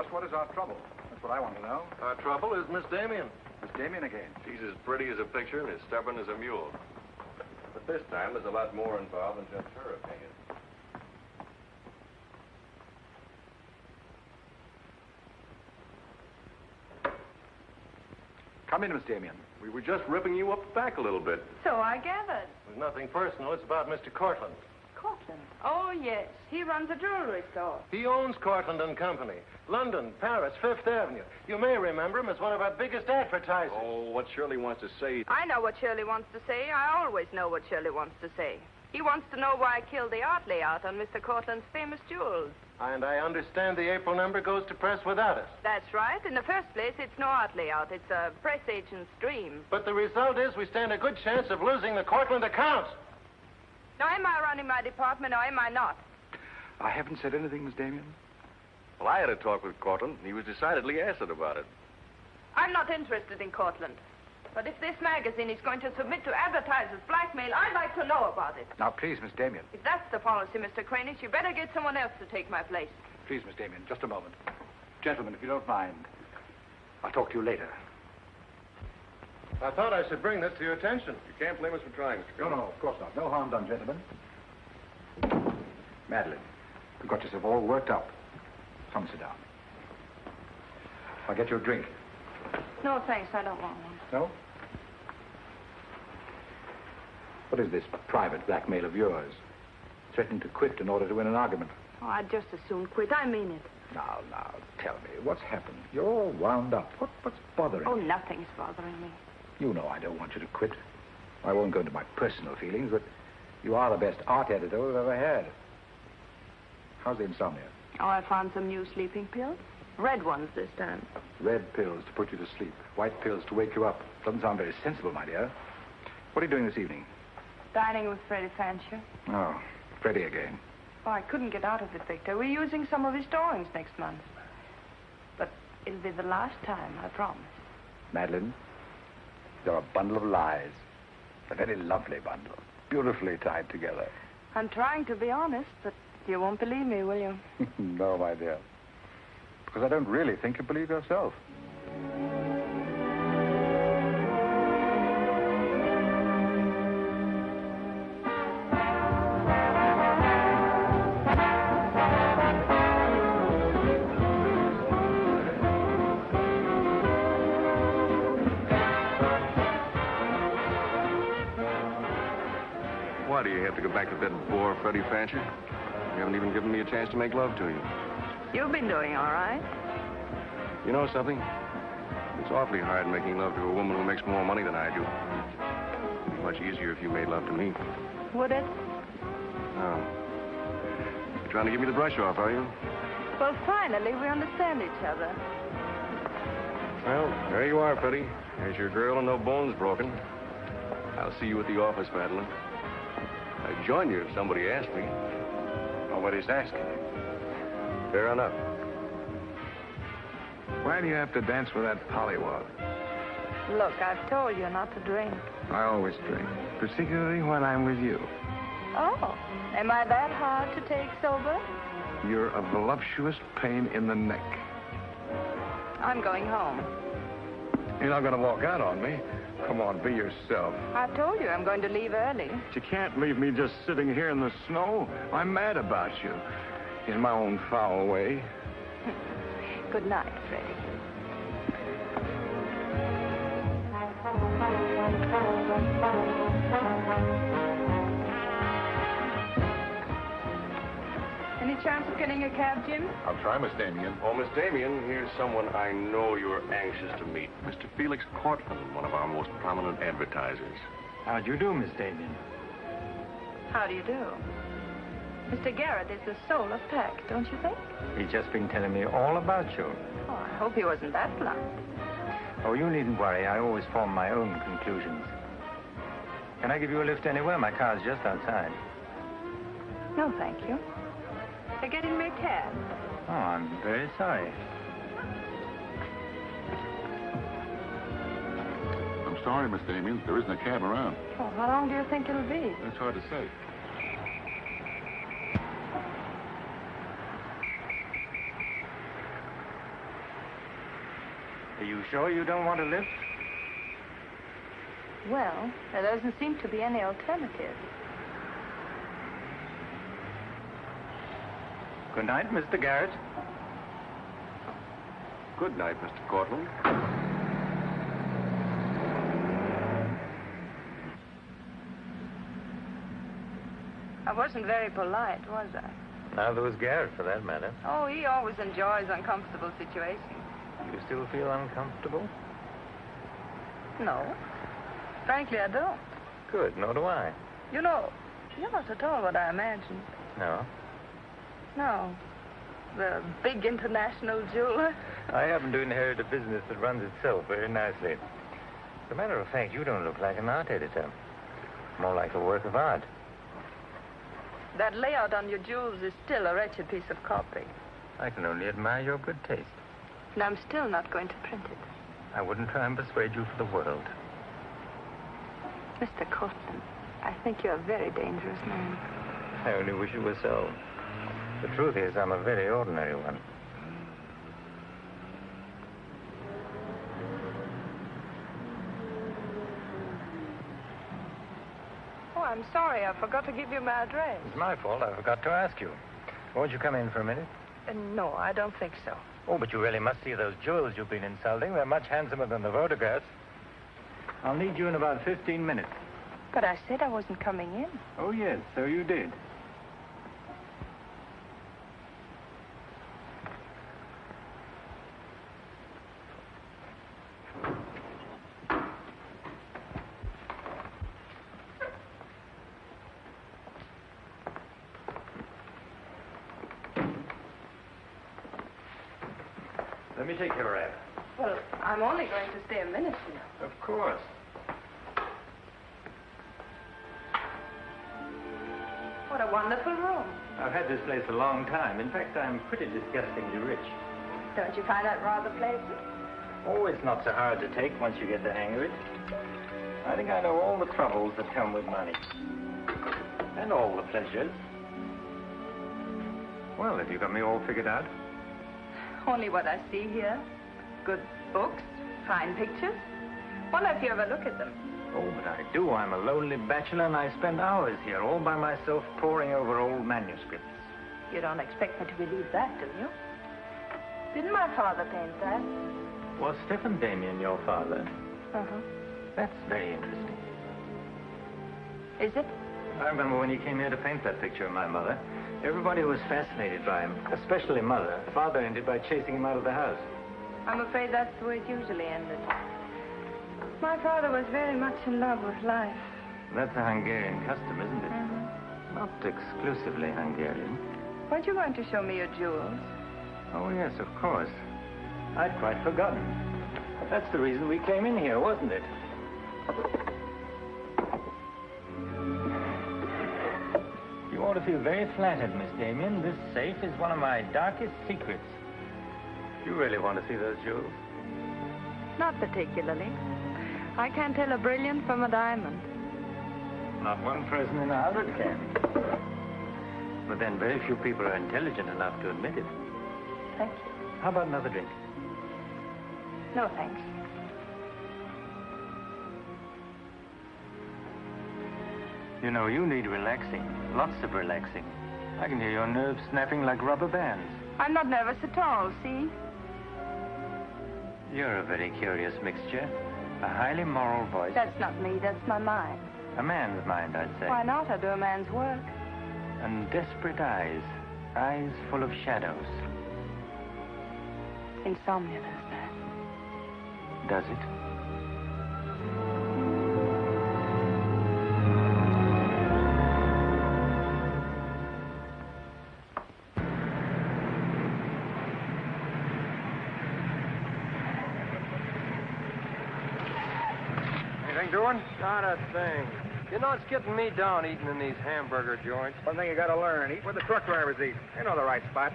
Just what is our trouble? That's what I want to know. Our trouble is Miss Damien. Miss Damien again. She's as pretty as a picture and as stubborn as a mule. But this time, there's a lot more involved than just her opinion. Come in, Miss Damien. We were just ripping you up back a little bit. So I gathered. There's nothing personal. It's about Mr. Cortland. Cortland? Oh, yes. He runs a jewelry store. He owns Cortland and Company. London, Paris, Fifth Avenue. You may remember him as one of our biggest advertisers. Oh, what Shirley wants to say... I know what Shirley wants to say. I always know what Shirley wants to say. He wants to know why I killed the art layout on Mr. Cortland's famous jewels. And I understand the April number goes to press without us. That's right. In the first place, it's no art layout. It's a press agent's dream. But the result is we stand a good chance of losing the Cortland accounts. Now, am I running my department or am I not? I haven't said anything, Miss Damien. Well, I had a talk with Cortland, and he was decidedly acid about it. I'm not interested in Cortland. But if this magazine is going to submit to advertisers' blackmail, I'd like to know about it. Now, please, Miss Damien. If that's the policy, Mr. Cranish, you better get someone else to take my place. Please, Miss Damien, just a moment. Gentlemen, if you don't mind, I'll talk to you later. I thought I should bring this to your attention. You can't blame us for trying, Mr. No, of course not. No harm done, gentlemen. Madeleine, you've got yourself all worked up. Come sit down. I'll get you a drink. No, thanks. I don't want one. No? What is this private blackmail of yours? Threatening to quit in order to win an argument. Oh, I'd just as soon quit. I mean it. Now, tell me, what's happened? You're all wound up. What's bothering Oh, you? nothing's bothering me. You know I don't want you to quit. I won't go into my personal feelings, but you are the best art editor we've ever had. How's the insomnia? Oh, I found some new sleeping pills. Red ones this time. Red pills to put you to sleep. White pills to wake you up. Doesn't sound very sensible, my dear. What are you doing this evening? Dining with Freddie Fancher. Oh, Freddie again. Oh, I couldn't get out of it, Victor. We're using some of his drawings next month. But it'll be the last time, I promise. Madeleine, you're a bundle of lies. A very lovely bundle. Beautifully tied together. I'm trying to be honest, but you won't believe me, will you? No, my dear. Because I don't really think you believe yourself. Why do you have to go back to that bore, Freddie Fancher? You haven't even given me a chance to make love to you. You've been doing all right. You know something? It's awfully hard making love to a woman who makes more money than I do. It'd be much easier if you made love to me. Would it? Oh. You're trying to give me the brush off, are you? Well, finally, we understand each other. Well, there you are, Freddie. There's your girl and no bones broken. I'll see you at the office, Madeleine. I'd join you if somebody asked me. Nobody's asking. Fair enough. Why do you have to dance with that pollywog? Look, I've told you not to drink. I always drink, particularly when I'm with you. Oh, am I that hard to take sober? You're a voluptuous pain in the neck. I'm going home. You're not going to walk out on me. Come on, be yourself. I've told you I'm going to leave early. But you can't leave me just sitting here in the snow. I'm mad about you. In my own foul way. Good night, Freddie. Any chance of getting a cab, Jim? I'll try, Miss Damien. Oh, Miss Damien, here's someone I know you're anxious to meet. Mr. Felix Cortland, one of our most prominent advertisers. How do you do, Miss Damien? How do you do? Mr. Garrett is the soul of tact, don't you think? He's just been telling me all about you. Oh, I hope he wasn't that blunt. Oh, you needn't worry. I always form my own conclusions. Can I give you a lift anywhere? My car's just outside. No, thank you. They're getting me a cab. Oh, I'm very sorry. I'm sorry, Miss Damien. There isn't a cab around. Oh, how long do you think it'll be? That's hard to say. Are you sure you don't want a lift? Well, there doesn't seem to be any alternative. Good night, Mr. Garrett. Good night, Mr. Cortland. I wasn't very polite, was I? Neither was Garrett, for that matter. Oh, he always enjoys uncomfortable situations. You still feel uncomfortable? No. Frankly, I don't. Good, nor do I. You know, you're not at all what I imagined. No. No. The big international jeweler. I happen to inherit a business that runs itself very nicely. As a matter of fact, you don't look like an art editor. More like a work of art. That layout on your jewels is still a wretched piece of copy. I can only admire your good taste. And I'm still not going to print it. I wouldn't try and persuade you for the world. Mr. Cortland, I think you're a very dangerous man. I only wish it were so. The truth is, I'm a very ordinary one. Oh, I'm sorry. I forgot to give you my address. It's my fault. I forgot to ask you. Won't you come in for a minute? No, I don't think so. Oh, but you really must see those jewels you've been insulting. They're much handsomer than the photographs. I'll need you in about 15 minutes. But I said I wasn't coming in. Oh, yes, so you did. Let me take your wrap. Well, I'm only going to stay a minute, you know. Of course. What a wonderful room. I've had this place a long time. In fact, I'm pretty disgustingly rich. Don't you find that rather pleasant? Oh, it's not so hard to take once you get the hang of it. I think I know all the troubles that come with money. And all the pleasures. Well, have you got me all figured out? Only what I see here. Good books, fine pictures. Wonder if you ever look at them. Oh, but I do. I'm a lonely bachelor, and I spend hours here all by myself poring over old manuscripts. You don't expect me to believe that, do you? Didn't my father paint that? Was Stephen Damien your father? Uh-huh. That's very interesting. Is it? I remember when he came here to paint that picture of my mother. Everybody was fascinated by him, especially Mother. Father ended by chasing him out of the house. I'm afraid that's the way it usually ended. My father was very much in love with life. That's a Hungarian custom, isn't it? Mm-hmm. Not exclusively Hungarian. Weren't you going to show me your jewels? Oh, yes, of course. I'd quite forgotten. That's the reason we came in here, wasn't it? You ought to feel very flattered, Miss Damien. This safe is one of my darkest secrets. You really want to see those jewels? Not particularly. I can't tell a brilliant from a diamond. Not one person in 100 can. But then very few people are intelligent enough to admit it. Thank you. How about another drink? No, thanks. You know, you need relaxing. Lots of relaxing. I can hear your nerves snapping like rubber bands. I'm not nervous at all, see? You're a very curious mixture. A highly moral voice. That's not me, that's my mind. A man's mind, I'd say. Why not? I do a man's work. And desperate eyes. Eyes full of shadows. Insomnia does that. Does it? Anything doing? Not a thing. You know, it's getting me down eating in these hamburger joints. One thing you gotta learn, eat where the truck drivers eat. They know the right spot.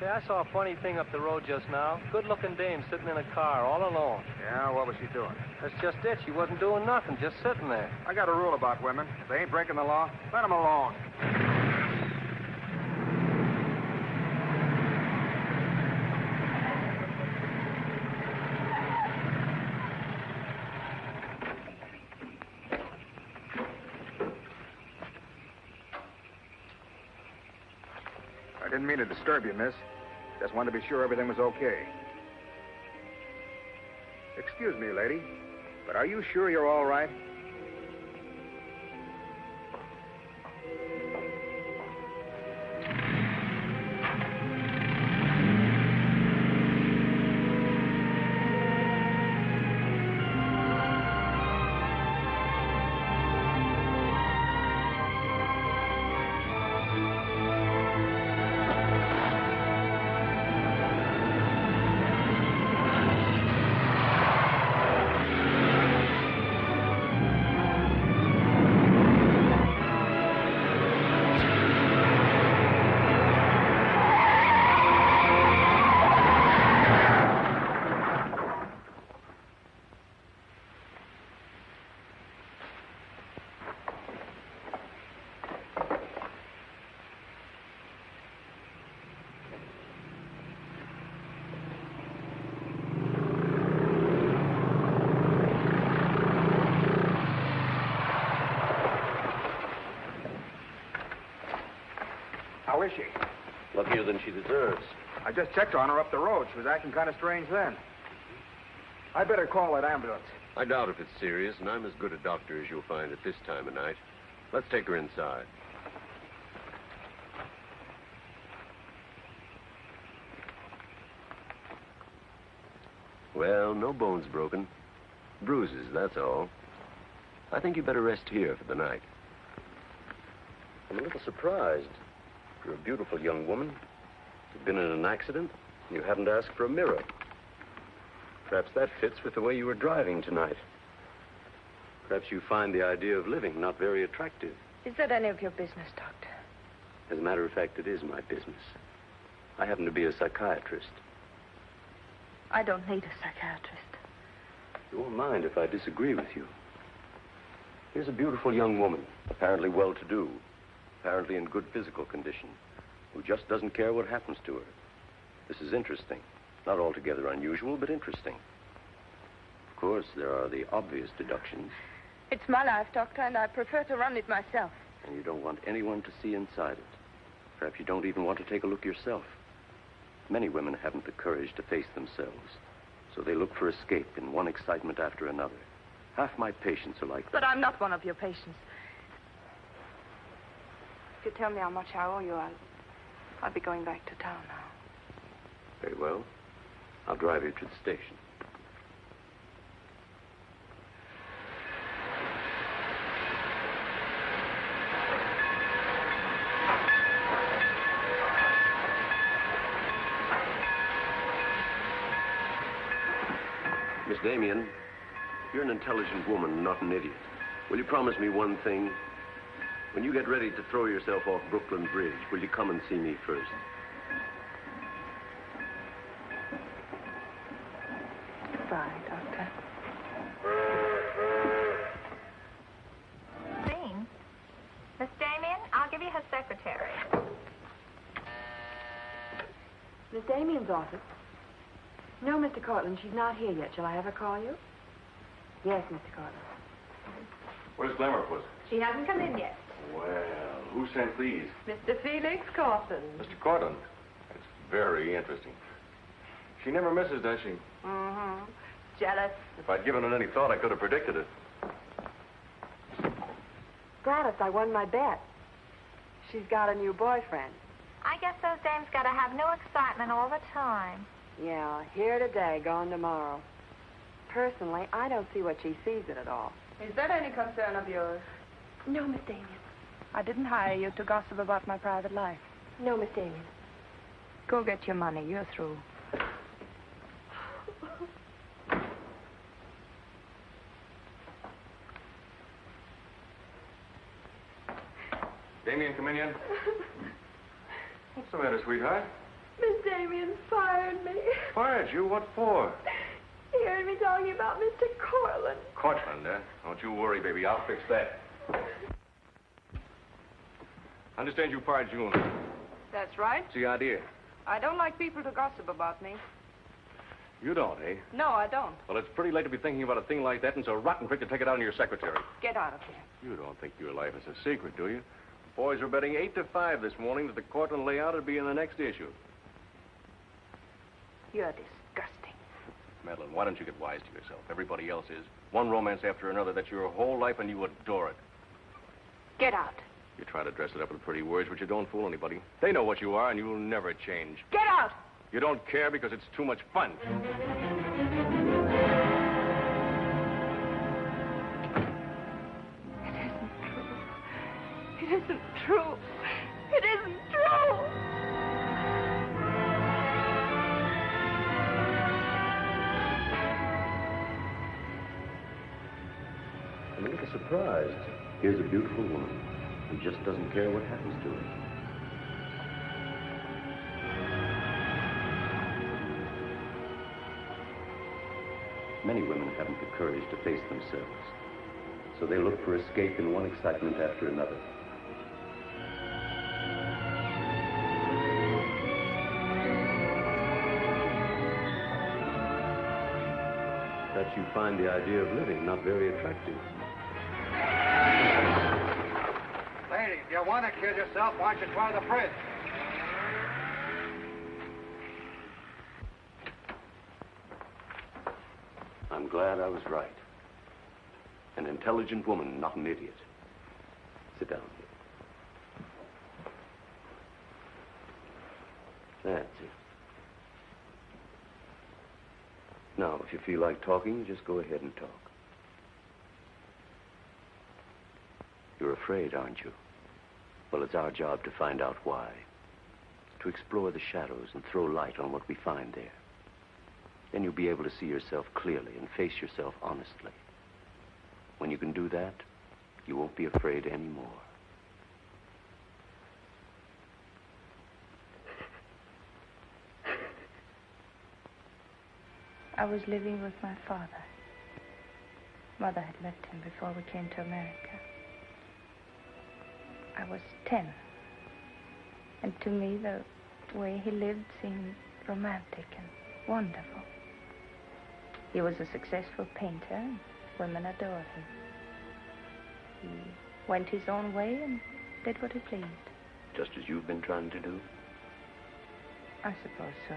Say, I saw a funny thing up the road just now. Good-looking dame sitting in a car all alone. Yeah, what was she doing? That's just it. She wasn't doing nothing, just sitting there. I got a rule about women. If they ain't breaking the law, let them alone. Didn't mean to disturb you, miss. Just wanted to be sure everything was okay. Excuse me, lady, but are you sure you're all right? How is she? Luckier than she deserves. I just checked on her up the road. She was acting kind of strange then. I better call that ambulance. I doubt if it's serious, and I'm as good a doctor as you'll find at this time of night. Let's take her inside. Well, no bones broken. Bruises, that's all. I think you better rest here for the night. I'm a little surprised. You're a beautiful young woman. You've been in an accident. You haven't asked for a mirror. Perhaps that fits with the way you were driving tonight. Perhaps you find the idea of living not very attractive. Is that any of your business, Doctor? As a matter of fact, it is my business. I happen to be a psychiatrist. I don't need a psychiatrist. You won't mind if I disagree with you. Here's a beautiful young woman, apparently well-to-do, apparently in good physical condition, who just doesn't care what happens to her. This is interesting. Not altogether unusual, but interesting. Of course, there are the obvious deductions. It's my life, Doctor, and I prefer to run it myself. And you don't want anyone to see inside it. Perhaps you don't even want to take a look yourself. Many women haven't the courage to face themselves, so they look for escape in one excitement after another. Half my patients are like that. But I'm not one of your patients. If you tell me how much I owe you, I'll be going back to town now. Very well. I'll drive you to the station. Miss Damien, you're an intelligent woman, not an idiot. Will you promise me one thing? When you get ready to throw yourself off Brooklyn Bridge, will you come and see me first? Goodbye, Doctor. Dean, Miss Damien, I'll give you her secretary. Miss Damien's office? No, Mr. Cortland, she's not here yet. Shall I have her call you? Yes, Mr. Cortland. Where's Glamour, Puss? She hasn't come in yet. Well, who sent these? Mr. Felix Cortland. Mr. Cortland. That's very interesting. She never misses, does she? Mm-hmm. Jealous. If I'd given it any thought, I could have predicted it. Gladys, I won my bet. She's got a new boyfriend. I guess those dames gotta have new excitement all the time. Yeah, here today, gone tomorrow. Personally, I don't see what she sees in it all. Is that any concern of yours? No, Miss Damien. I didn't hire you to gossip about my private life. No, Miss Damien. Go get your money. You're through. Damien, come in yet? What's the matter, sweetheart? Miss Damien fired me. Fired you? What for? He heard me talking about Mr. Cortland. Cortland, eh? Don't you worry, baby. I'll fix that. I understand you fired June. That's right. What's the idea? I don't like people to gossip about me. You don't, eh? No, I don't. Well, it's pretty late to be thinking about a thing like that, and it's a rotten trick to take it out on your secretary. Get out of here. You don't think your life is a secret, do you? Boys were betting 8-5 this morning that the Cortland layout would be in the next issue. You're disgusting. Madeleine, why don't you get wise to yourself? Everybody else is. One romance after another. That's your whole life, and you adore it. Get out. You try to dress it up with pretty words, but you don't fool anybody. They know what you are, and you'll never change. Get out! You don't care because it's too much fun. It isn't true. It isn't true. I'm a little surprised. Here's a beautiful woman who just doesn't care what happens to her. Many women haven't the courage to face themselves, so they look for escape in one excitement after another. That you find the idea of living not very attractive. Lady, if you want to kill yourself, why don't you try the fridge? I'm glad I was right. An intelligent woman, not an idiot. Sit down here. That's it. Now, if you feel like talking, just go ahead and talk. You're afraid, aren't you? Well, it's our job to find out why. To explore the shadows and throw light on what we find there. Then you'll be able to see yourself clearly and face yourself honestly. When you can do that, you won't be afraid anymore. I was living with my father. Mother had left him before we came to America. I was 10. And to me, the way he lived seemed romantic and wonderful. He was a successful painter, and women adored him. He went his own way and did what he pleased. Just as you've been trying to do? I suppose so.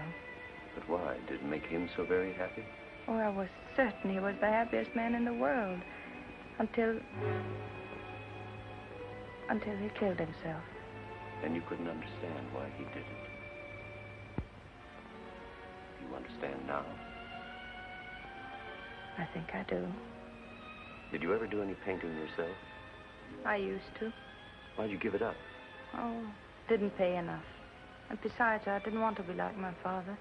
But why? Did it make him so very happy? Oh, I was certain he was the happiest man in the world. Until he killed himself. And you couldn't understand why he did it. You understand now? I think I do. Did you ever do any painting yourself? I used to. Why'd you give it up? Oh, didn't pay enough. And besides, I didn't want to be like my father.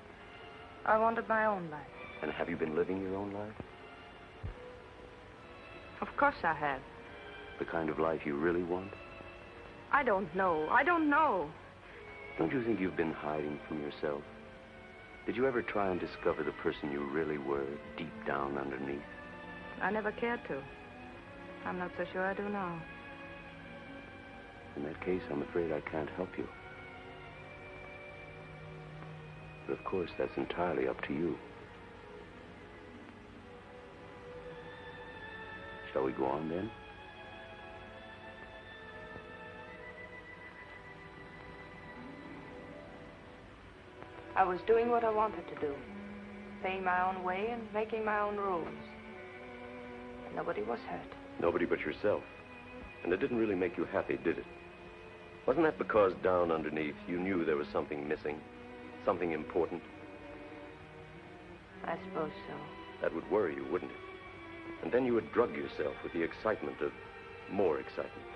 I wanted my own life. And have you been living your own life? Of course I have. The kind of life you really want? I don't know. I don't know. Don't you think you've been hiding from yourself? Did you ever try and discover the person you really were, deep down underneath? I never cared to. I'm not so sure I do now. In that case, I'm afraid I can't help you. But of course, that's entirely up to you. Shall we go on then? I was doing what I wanted to do. Paying my own way and making my own rules. Nobody was hurt. Nobody but yourself. And it didn't really make you happy, did it? Wasn't that because down underneath you knew there was something missing? Something important? I suppose so. That would worry you, wouldn't it? And then you would drug yourself with the excitement of more excitement.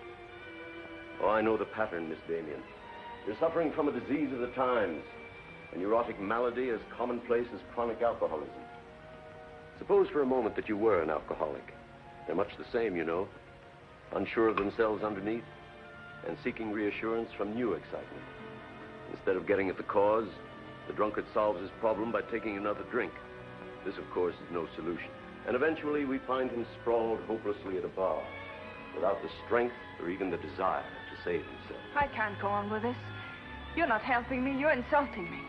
Oh, I know the pattern, Miss Damien. You're suffering from a disease of the times. A neurotic malady as commonplace as chronic alcoholism. Suppose for a moment that you were an alcoholic. They're much the same, you know. Unsure of themselves underneath and seeking reassurance from new excitement. Instead of getting at the cause, the drunkard solves his problem by taking another drink. This, of course, is no solution. And eventually we find him sprawled hopelessly at a bar, without the strength or even the desire to save himself. I can't go on with this. You're not helping me. You're insulting me.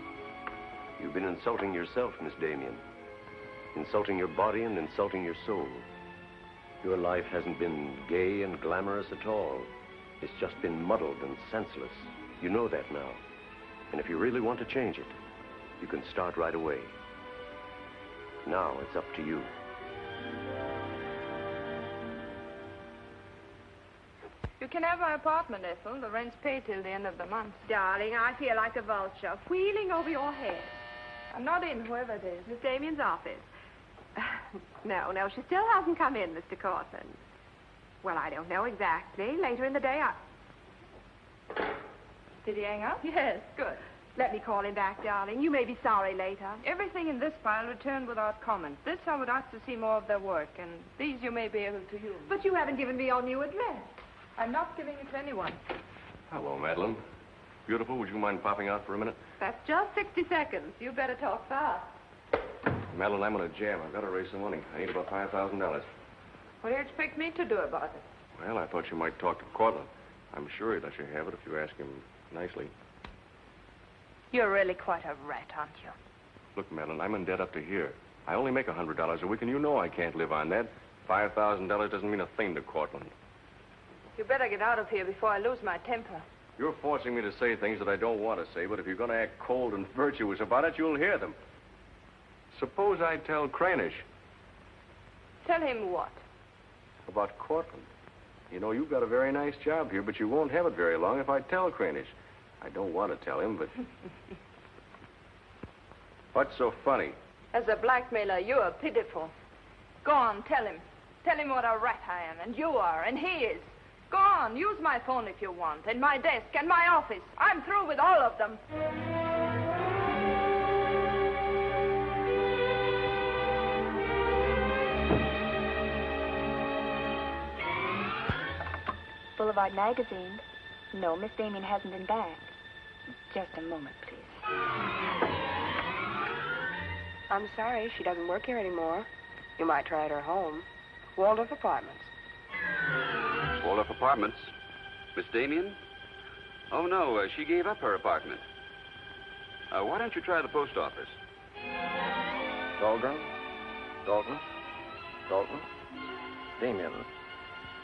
You've been insulting yourself, Miss Damien. Insulting your body and insulting your soul. Your life hasn't been gay and glamorous at all. It's just been muddled and senseless. You know that now. And if you really want to change it, you can start right away. Now it's up to you. You can have my apartment, Ethel. The rent's paid till the end of the month. Darling, I feel like a vulture wheeling over your head. I'm not in, whoever it is. Miss Damien's office. No, she still hasn't come in, Mr. Cortland. Well, I don't know exactly. Later in the day, Did he hang up? Yes, good. Let me call him back, darling. You may be sorry later. Everything in this file returned without comment. This I would ask to see more of their work, and these you may be able to use. But you haven't given me your new address. I'm not giving it to anyone. Hello, Madeleine. Beautiful, would you mind popping out for a minute? That's just 60 seconds. You better talk fast. Madeline, I'm in a jam. I've got to raise some money. I need about $5,000. What do you expect me to do about it? Well, I thought you might talk to Cortland. I'm sure he'd let you have it if you ask him nicely. You're really quite a rat, aren't you? Look, Madeline, I'm in debt up to here. I only make $100 a week, and you know I can't live on that. $5,000 doesn't mean a thing to Cortland. You better get out of here before I lose my temper. You're forcing me to say things that I don't want to say, but if you're going to act cold and virtuous about it, you'll hear them. Suppose I tell Cranish. Tell him what? About Cortland. You know, you've got a very nice job here, but you won't have it very long if I tell Cranish. I don't want to tell him, but... What's so funny? As a blackmailer, you are pitiful. Go on, tell him. Tell him what a rat I am, and you are, and he is. Go on, use my phone if you want, and my desk, and my office. I'm through with all of them. Boulevard Magazine. No, Miss Damien hasn't been back. Just a moment, please. I'm sorry, she doesn't work here anymore. You might try at her home. Waldorf Apartments. Waldorf Apartments? Miss Damien? Oh, no, she gave up her apartment. Why don't you try the post office? Dahlgren? Dalton? Damien.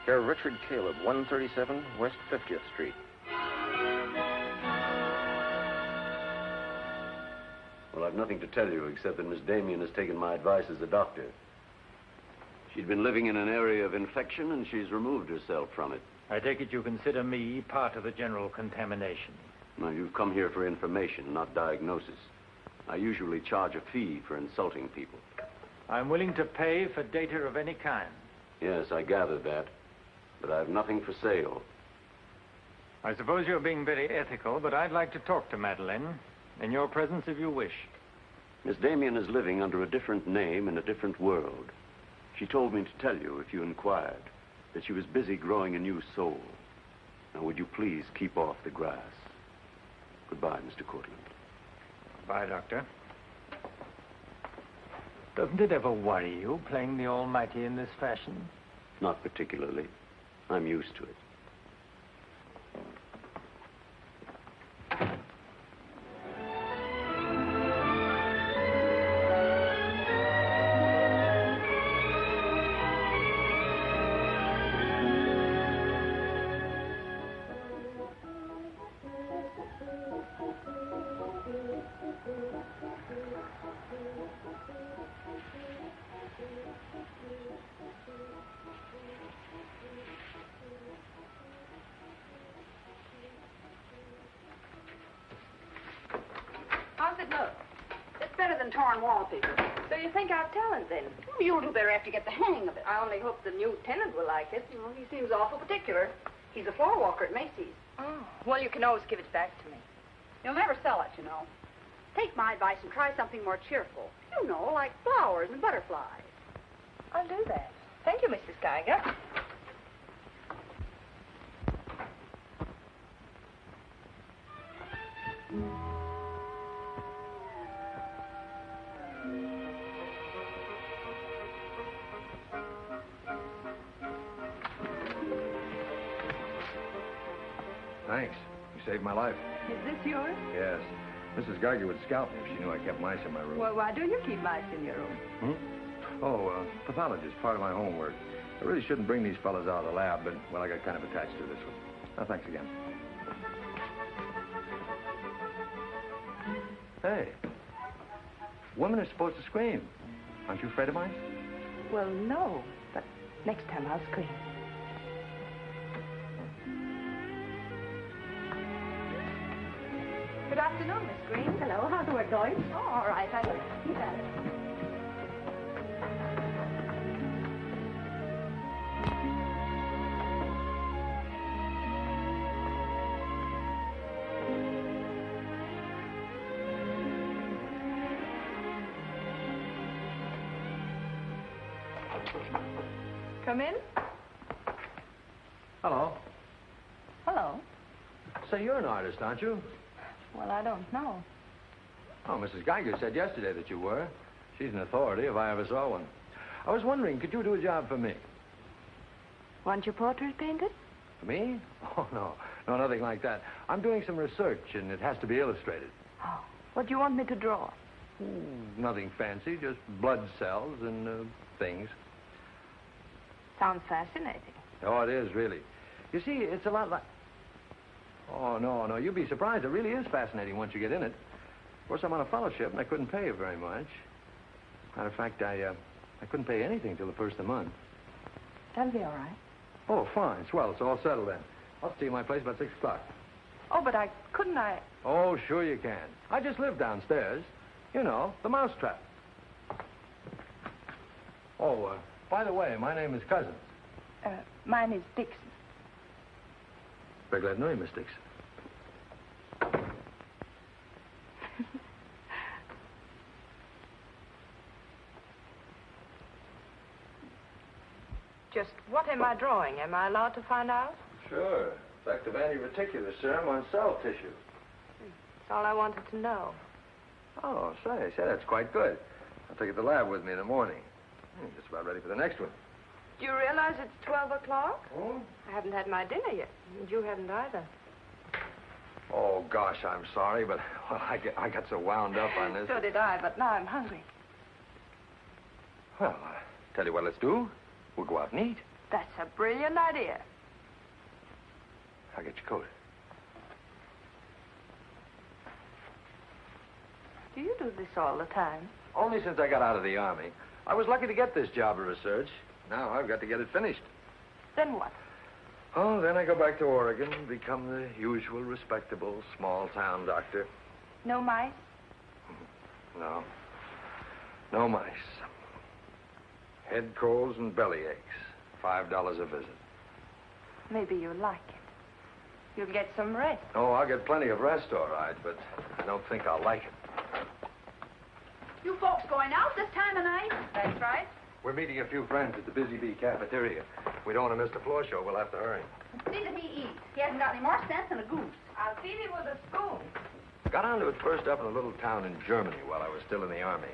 Care of Richard Caleb, 137 West 50th Street. Well, I've nothing to tell you except that Miss Damien has taken my advice as a doctor. She'd been living in an area of infection, and she's removed herself from it. I take it you consider me part of the general contamination. Now, you've come here for information, not diagnosis. I usually charge a fee for insulting people. I'm willing to pay for data of any kind. Yes, I gathered that. But I have nothing for sale. I suppose you're being very ethical, but I'd like to talk to Madeleine. In your presence, if you wish. Miss Damien is living under a different name in a different world. She told me to tell you, if you inquired, that she was busy growing a new soul. Now, would you please keep off the grass? Goodbye, Mr. Cortland. Bye, Doctor. Doesn't it ever worry you, playing the almighty in this fashion? Not particularly. I'm used to it. How's it look? It's better than torn wallpaper. So you think I've talent, then? You'll do better after you get the hang of it. I only hope the new tenant will like it. Well, he seems awful particular. He's a floor walker at Macy's. Oh, well, you can always give it back to me. You'll never sell it, you know. Take my advice and try something more cheerful. You know, like flowers and butterflies. I'll do that. Thank you, Mrs. Geiger. Thanks. You saved my life. Is this yours? Yes. Mrs. Geiger would scalp me if she knew I kept mice in my room. Well, why do you keep mice in your room? Pathologist, part of my homework. I really shouldn't bring these fellas out of the lab, but, well, I got kind of attached to this one. Oh, thanks again. Hey, women are supposed to scream. Aren't you afraid of mine? Well, no, but next time I'll scream. Good afternoon, Miss Green. Hello, how's the work going? Oh, all right, I will. You got it. Come in. Hello. Hello. Say, you're an artist, aren't you? Well, I don't know. Oh, Mrs. Geiger said yesterday that you were. She's an authority if I ever saw one. I was wondering, could you do a job for me? Want your portrait painted? For me? Oh, no. No, nothing like that. I'm doing some research, and it has to be illustrated. Oh, what do you want me to draw? Nothing fancy, just blood cells and things. Sounds fascinating. Oh, it is, really. You see, it's a lot like... Oh, no, you'd be surprised. It really is fascinating once you get in it. Of course, I'm on a fellowship, and I couldn't pay you very much. Matter of fact, I couldn't pay anything till the first of the month. That'll be all right. Oh, fine. Swell. It's all settled then. I'll see you at my place about 6 o'clock. Oh, but couldn't I... Oh, sure you can. I just live downstairs. You know, the mousetrap. Oh, by the way, my name is Cousins. Mine is Dixon. Very glad to know you, Miss Dixon. Just what am I drawing? Am I allowed to find out? Sure. Effect of anti-reticular serum on cell tissue. That's all I wanted to know. Oh, say, that's quite good. I'll take it to the lab with me in the morning. Just about ready for the next one. Do you realize it's 12 o'clock? Oh? I haven't had my dinner yet, and you haven't either. Oh, gosh, I'm sorry, but well, I got so wound up on this. So did I, but now I'm hungry. Well, tell you what let's do. We'll go out and eat. That's a brilliant idea. I'll get your coat. Do you do this all the time? Only since I got out of the Army. I was lucky to get this job of research. Now I've got to get it finished. Then what? Oh, then I go back to Oregon and become the usual respectable small-town doctor. No mice? No. No mice. Head colds and belly aches. $5 a visit. Maybe you'll like it. You'll get some rest. Oh, I'll get plenty of rest, all right, but I don't think I'll like it. You folks going out this time of night? That's right. We're meeting a few friends at the Busy Bee cafeteria. If we don't want to miss the floor show, we'll have to hurry. See that he eats. He hasn't got any more sense than a goose. I'll feed him with a spoon. Got onto it first up in a little town in Germany while I was still in the Army.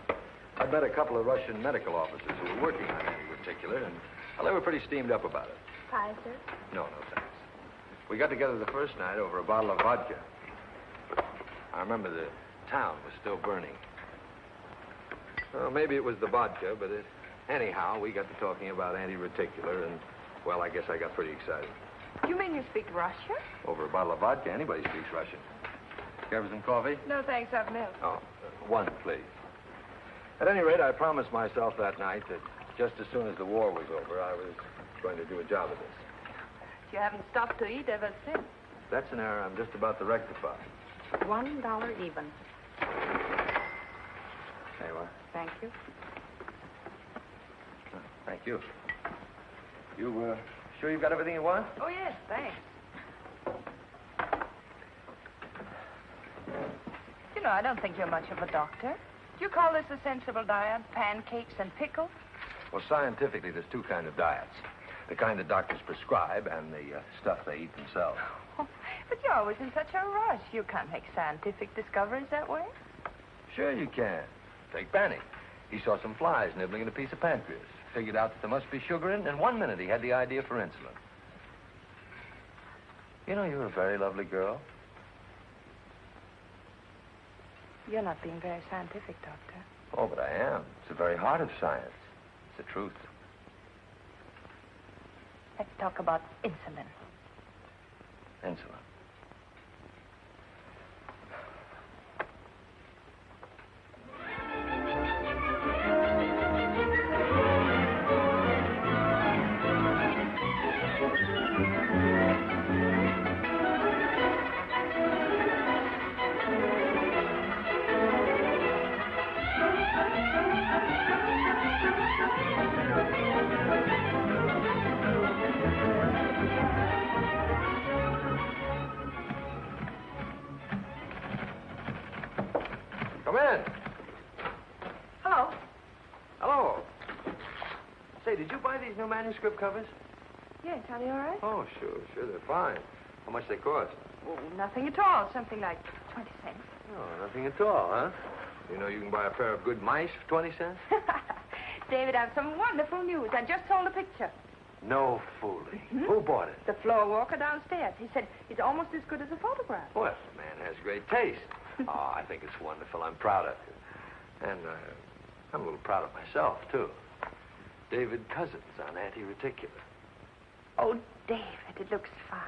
I met a couple of Russian medical officers who were working on anti-reticular, and well, they were pretty steamed up about it. Pie, sir? No, thanks. We got together the first night over a bottle of vodka. I remember the town was still burning. Well, maybe it was the vodka, but anyhow, we got to talking about anti-reticular, and, well, I guess I got pretty excited. You mean you speak Russian? Over a bottle of vodka, anybody speaks Russian. Care for some coffee? No, thanks, I've milk. Oh, one, please. At any rate, I promised myself that night that just as soon as the war was over, I was going to do a job of this. You haven't stopped to eat ever since. That's an error I'm just about to rectify. $1 even. There you are. Thank you. Thank you. You, sure you've got everything you want? Oh, yes, thanks. You know, I don't think you're much of a doctor. Do you call this a sensible diet? Pancakes and pickles? Well, scientifically, there's two kinds of diets. The kind that doctors prescribe and the stuff they eat themselves. Oh, but you're always in such a rush. You can't make scientific discoveries that way. Sure you can. Take Benny. He saw some flies nibbling at a piece of pancreas. Figured out that there must be sugar in it, and in 1 minute he had the idea for insulin. You know, you're a very lovely girl. You're not being very scientific, Doctor. Oh, but I am. It's the very heart of science. It's the truth. talk about insulin. Insulin. Come in. Hello. Hello. Say, did you buy these new manuscript covers? Yes, are they all right? Oh, sure, they're fine. How much they cost? Oh, nothing at all. Something like 20 cents. Oh, nothing at all, huh? You know you can buy a pair of good mice for 20 cents? David, I have some wonderful news. I just sold a picture. No fooling. Who bought it? The floor walker downstairs. He said it's almost as good as a photograph. Well, the man has great taste. Oh, I think it's wonderful. I'm proud of you. And I'm a little proud of myself, too. David Cousins on anti-reticular. Oh, David, it looks fine.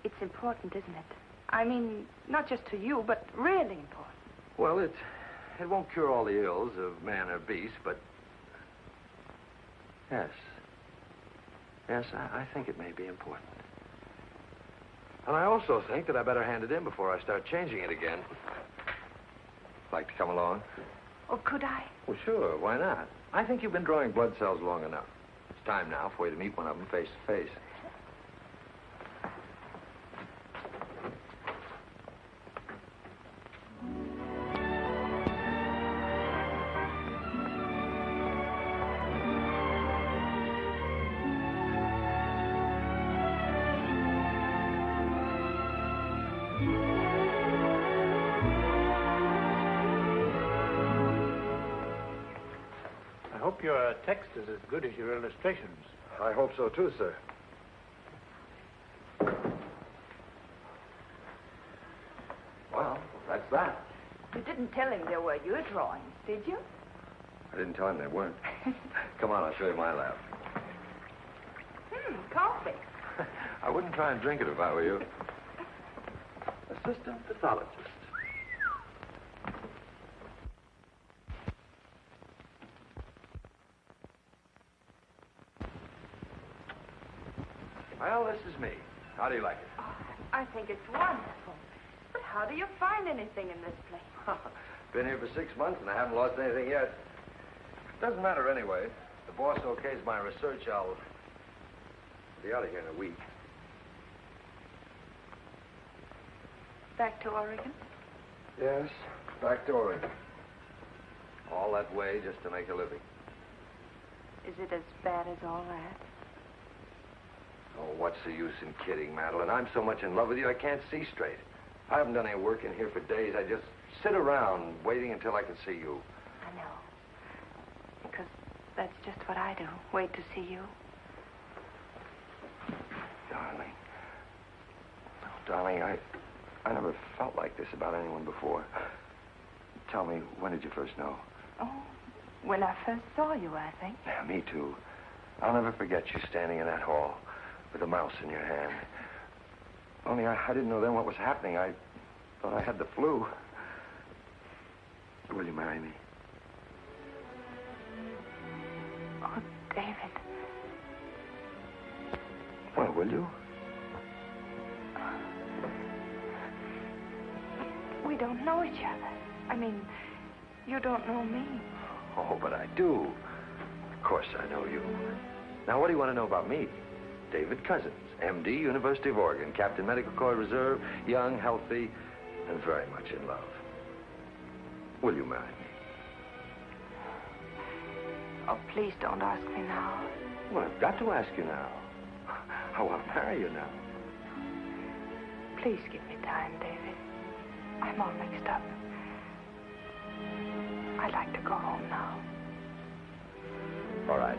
It's important, isn't it? I mean, not just to you, but really important. Well, it won't cure all the ills of man or beast, but... Yes. Yes, I think it may be important. And I also think that I better hand it in before I start changing it again. Like to come along? Oh, could I? Well, sure. Why not? I think you've been drawing blood cells long enough. It's time now for you to meet one of them face to face. I hope your text is as good as your illustrations. I hope so, too, sir. Well, that's that. You didn't tell him they were your drawings, did you? I didn't tell him they weren't. Come on, I'll show you my lab. Coffee. I wouldn't try and drink it if I were you. Assistant pathologist. Well, this is me. How do you like it? Oh, I think it's wonderful. But how do you find anything in this place? Been here for 6 months and I haven't lost anything yet. Doesn't matter anyway. If the boss okays my research, I'll be out of here in a week. Back to Oregon? Yes, back to Oregon. All that way just to make a living. Is it as bad as all that? Oh, what's the use in kidding, Madeleine? I'm so much in love with you, I can't see straight. I haven't done any work in here for days. I just sit around waiting until I can see you. I know. Because that's just what I do. Wait to see you. Darling. Oh, darling, I never felt like this about anyone before. Tell me, when did you first know? Oh, when I first saw you, I think. Yeah, me too. I'll never forget you standing in that hall with a mouse in your hand. Only I didn't know then what was happening. I thought I had the flu. Will you marry me? Oh, David. Well, will you? We don't know each other. I mean, you don't know me. Oh, but I do. Of course I know you. Now, what do you want to know about me? David Cousins, M.D., University of Oregon, Captain Medical Corps Reserve, young, healthy, and very much in love. Will you marry me? Oh, please don't ask me now. Well, I've got to ask you now. I want to marry you now. Please give me time, David. I'm all mixed up. I'd like to go home now. All right.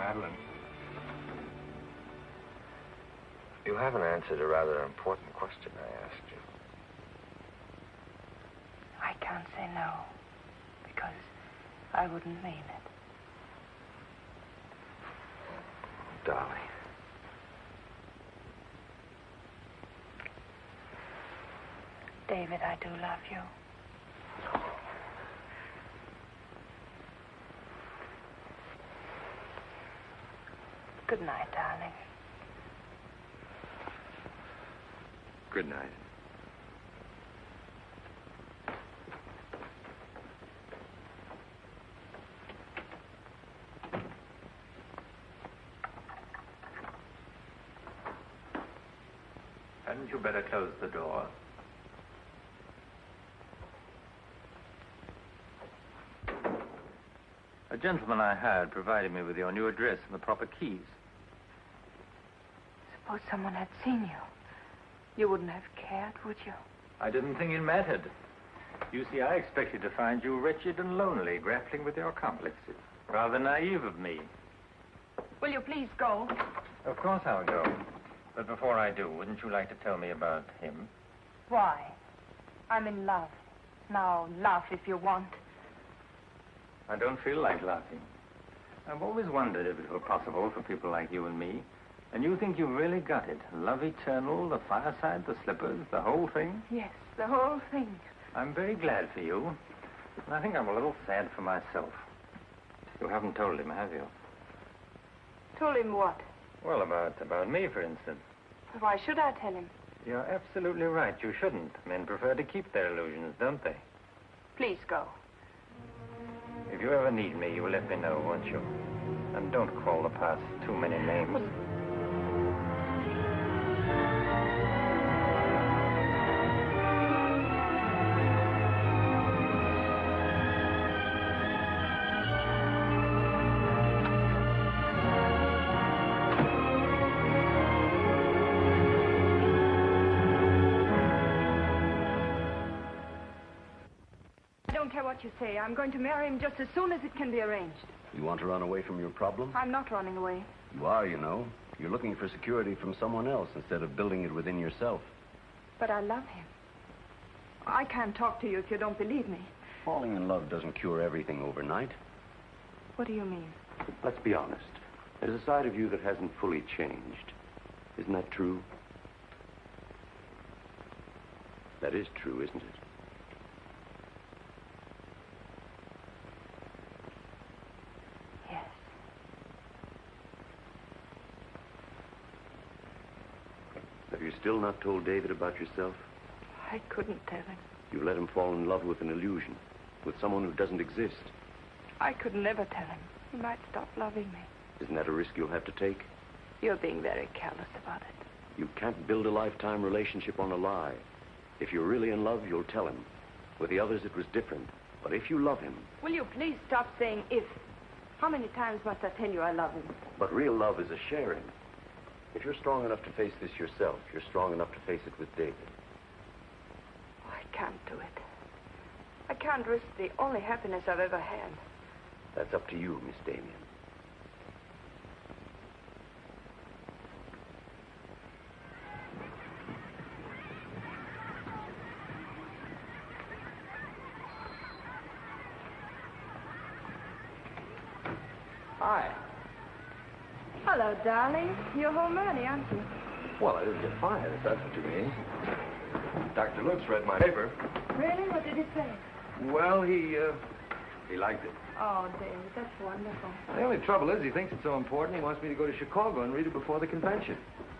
Madeleine. You haven't answered a rather important question I asked you. I can't say no, because I wouldn't mean it. Darling. David, I do love you. Good night, darling. Good night. Hadn't you better close the door? A gentleman I hired provided me with your new address and the proper keys. Suppose someone had seen you. You wouldn't have cared, would you? I didn't think it mattered. You see, I expected to find you wretched and lonely, grappling with your complexes. Rather naive of me. Will you please go? Of course I'll go. But before I do, wouldn't you like to tell me about him? Why? I'm in love. Now, laugh if you want. I don't feel like laughing. I've always wondered if it were possible for people like you and me. And you think you've really got it? Love eternal, the fireside, the slippers, the whole thing? Yes, the whole thing. I'm very glad for you. And I think I'm a little sad for myself. You haven't told him, have you? Told him what? Well, about me, for instance. Why should I tell him? You're absolutely right. You shouldn't. Men prefer to keep their illusions, don't they? Please go. If you ever need me, you'll let me know, won't you? And don't call the past too many names. What you say. I'm going to marry him just as soon as it can be arranged. You want to run away from your problem? I'm not running away. You are, you know. You're looking for security from someone else instead of building it within yourself. But I love him. I can't talk to you if you don't believe me. Falling in love doesn't cure everything overnight. What do you mean? Let's be honest. There's a side of you that hasn't fully changed. Isn't that true? That is true, isn't it? Have you still not told David about yourself? I couldn't tell him. You let him fall in love with an illusion, with someone who doesn't exist. I could never tell him. He might stop loving me. Isn't that a risk you'll have to take? You're being very careless about it. You can't build a lifetime relationship on a lie. If you're really in love, you'll tell him. With the others, it was different. But if you love him... Will you please stop saying if? How many times must I tell you I love him? But real love is a sharing. If you're strong enough to face this yourself, you're strong enough to face it with David. Oh, I can't do it. I can't risk the only happiness I've ever had. That's up to you, Miss Damien. Hi. Hello, darling. You're home early, aren't you? Well, I didn't get fired, if that's what you mean. Dr. Lutz read my paper. Really? What did he say? Well, he liked it. Oh, David, that's wonderful. The only trouble is he thinks it's so important he wants me to go to Chicago and read it before the convention.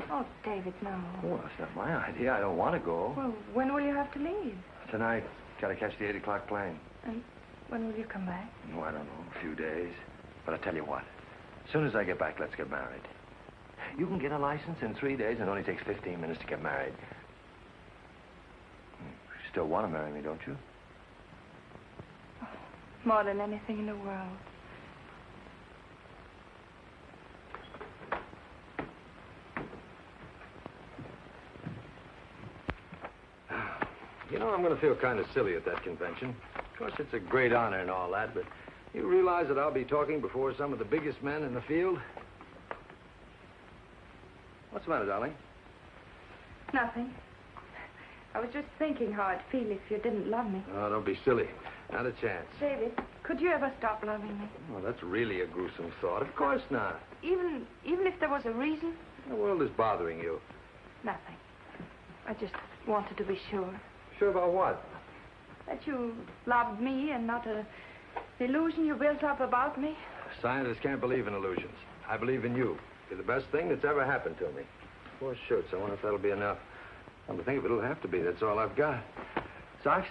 Oh, David, no. Well, that's not my idea. I don't want to go. Well, when will you have to leave? Tonight. Got to catch the 8 o'clock plane. And when will you come back? Oh, I don't know. A few days. But I tell you what. As soon as I get back, let's get married. You can get a license in 3 days, and it only takes 15 minutes to get married. You still want to marry me, don't you? Oh, more than anything in the world. You know, I'm going to feel kind of silly at that convention. Of course, it's a great honor and all that, but you realize that I'll be talking before some of the biggest men in the field? What's the matter, darling? Nothing. I was just thinking how I'd feel if you didn't love me. Oh, don't be silly. Not a chance. David, could you ever stop loving me? Well, that's really a gruesome thought. Of course not. Even if there was a reason? The world is bothering you. Nothing. I just wanted to be sure. Sure about what? That you loved me and not an illusion you built up about me. Scientists can't believe in illusions. I believe in you. You're the best thing that's ever happened to me. 4 shirts. I wonder if that'll be enough. Come to think of it, it'll have to be. That's all I've got. Socks?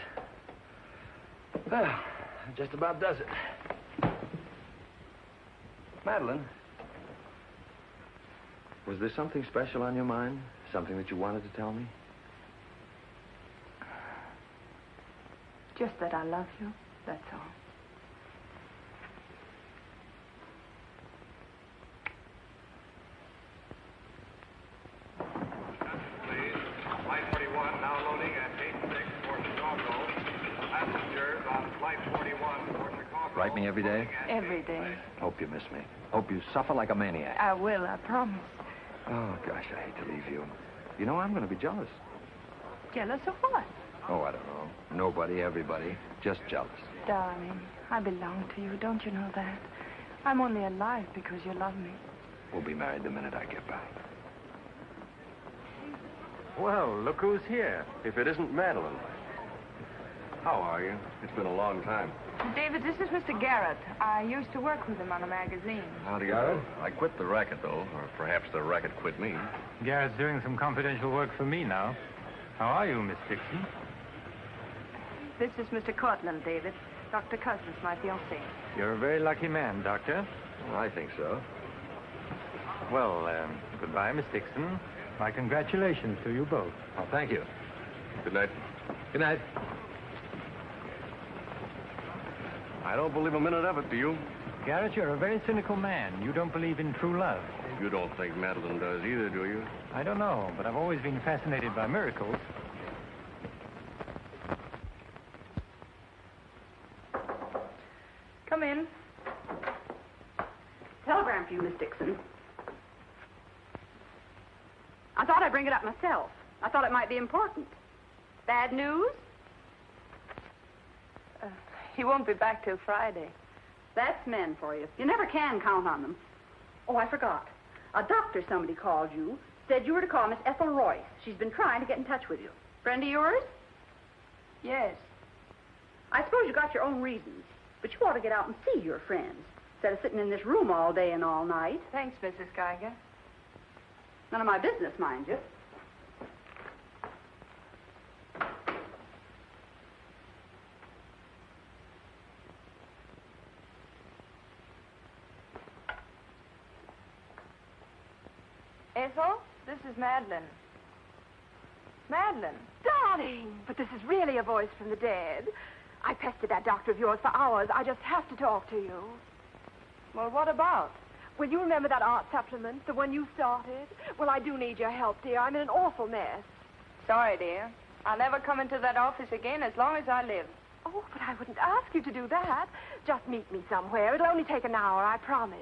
Well, that just about does it. Madeleine, was there something special on your mind? Something that you wanted to tell me? Just that I love you, that's all. Flight 41 now loading at 86 for Chicago. Passengers on Flight 41 for Chicago. Write me every day? Every day. Hope you miss me. Hope you suffer like a maniac. I will, I promise. Oh, gosh, I hate to leave you. You know, I'm going to be jealous. Jealous of what? Oh, I don't know. Nobody, everybody. Just jealous. Darling, I belong to you. Don't you know that? I'm only alive because you love me. We'll be married the minute I get back. Well, look who's here. If it isn't Madeleine. How are you? It's been a long time. David, this is Mr. Garrett. I used to work with him on a magazine. How do you do? I quit the racket, though. Or perhaps the racket quit me. Garrett's doing some confidential work for me now. How are you, Miss Dixon? This is Mr. Cortland, David. Dr. Cousins, my fiancé. You're a very lucky man, Doctor. I think so. Well, goodbye, Miss Dixon. My congratulations to you both. Oh, thank you. Good night. Good night. I don't believe a minute of it, do you? Garrett, you're a very cynical man. You don't believe in true love. You don't think Madeleine does either, do you? I don't know, but I've always been fascinated by miracles. Come in. Telegram for you, Miss Dixon. I thought I'd bring it up myself. I thought it might be important. Bad news? He won't be back till Friday. That's men for you. You never can count on them. Oh, I forgot. A doctor somebody called you, said you were to call Miss Ethel Royce. She's been trying to get in touch with you. Friend of yours? Yes. I suppose you got your own reasons, but you ought to get out and see your friends instead of sitting in this room all day and all night. Thanks, Mrs. Geiger. None of my business, mind you. Ethel, this is Madeleine. Madeleine. Darling, but this is really a voice from the dead. I pestered that doctor of yours for hours. I just have to talk to you. Well, what about? Well, you remember that art supplement, the one you started? Well, I do need your help, dear. I'm in an awful mess. Sorry, dear. I'll never come into that office again as long as I live. Oh, but I wouldn't ask you to do that. Just meet me somewhere. It'll only take an hour, I promise.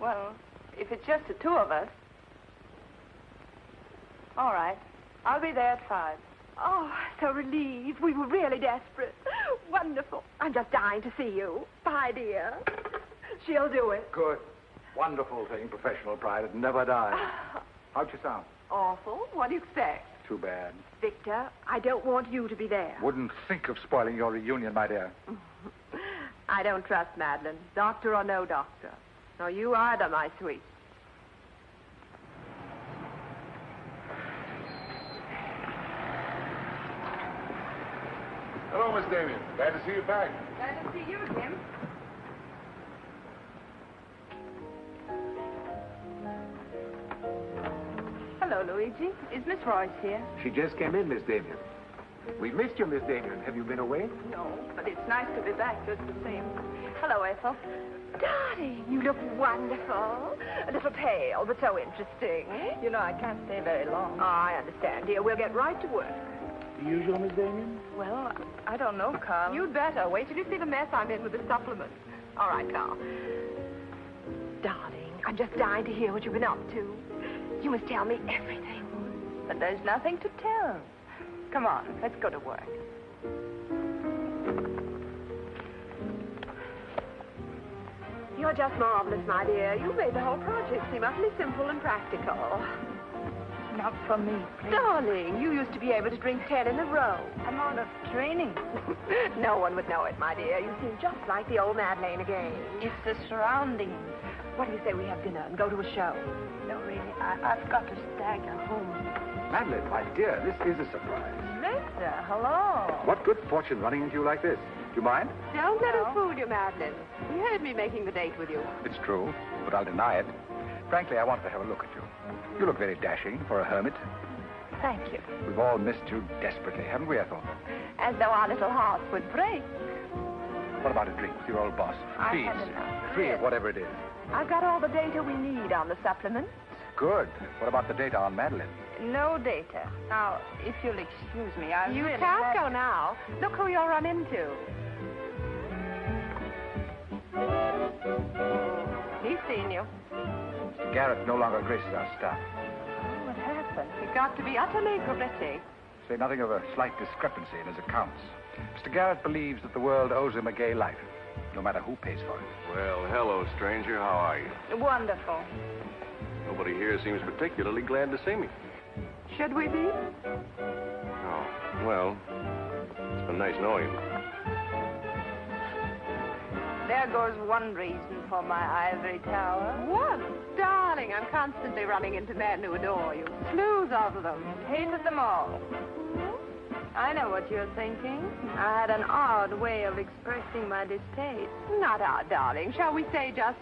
Well, if it's just the two of us. All right. I'll be there at 5. Oh, so relieved. We were really desperate. Wonderful. I'm just dying to see you. Bye, dear. She'll do it. Good. Wonderful thing, professional pride. It never dies. How'd you sound? Awful. What do you expect? Too bad. Victor, I don't want you to be there. Wouldn't think of spoiling your reunion, my dear. I don't trust Madeleine, doctor or no doctor. Nor you either, my sweet. Hello, Miss Damien. Glad to see you back. Glad to see you, Jim. Hello, Luigi. Is Miss Royce here? She just came in, Miss Damien. We missed you, Miss Damien. Have you been away? No, but it's nice to be back just the same. Hello, Ethel. Darling, you look wonderful. A little pale, but so interesting. You know, I can't stay very long. Oh, I understand, dear. We'll get right to work. The usual, Miss Damien? Well, I don't know, Carl. You'd better. Wait till you see the mess I'm in with the supplement. All right, Carl. Darling, I'm just dying to hear what you've been up to. You must tell me everything. But there's nothing to tell. Come on, let's go to work. You're just marvelous, my dear. You made the whole project seem utterly simple and practical. Not for me, please. Darling, you used to be able to drink 10 in a row. I'm out of training. No one would know it, my dear. You seem just like the old Madeleine again. It's the surroundings. What do you say we have dinner and go to a show? No, really, I've got to stagger home. Madeleine, my dear, this is a surprise. Mister, hello. What good fortune running into you like this? Do you mind? Don't let us fool you, Madeleine. You heard me making the date with you. It's true, but I'll deny it. Frankly, I wanted to have a look at you. You look very dashing for a hermit. Thank you. We've all missed you desperately, haven't we, Ethel? As though our little hearts would break. What about a drink with your old boss? I Please. had enough. 3 of whatever it is. I've got all the data we need on the supplement. Good. What about the data on Madeleine? No data. Now, if you'll excuse me, I You really can't have... go now. Look who you'll run into. He's seen you. Mr. Garrett no longer graces our staff. Oh, what happened? It got to be utterly gritty. Say nothing of a slight discrepancy in his accounts. Mr. Garrett believes that the world owes him a gay life, no matter who pays for it. Well, hello, stranger. How are you? Wonderful. Nobody here seems particularly glad to see me. Should we be? Oh, well, it's been nice knowing you. There goes one reason for my ivory tower. What? Darling, I'm constantly running into men who adore you. Slews of them. Hated them all. I know what you're thinking. I had an odd way of expressing my distaste. Not odd, darling. Shall we say just,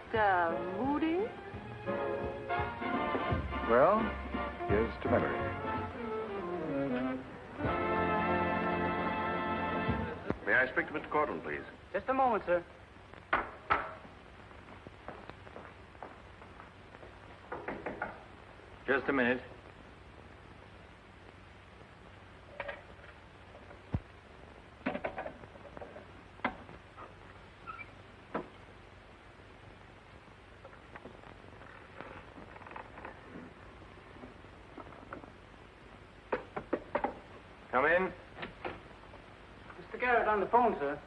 moody? Well, here's to memory. May I speak to Mr. Cortland, please? Just a moment, sir. Just a minute. Come in. Mr. Garrett on the phone, sir.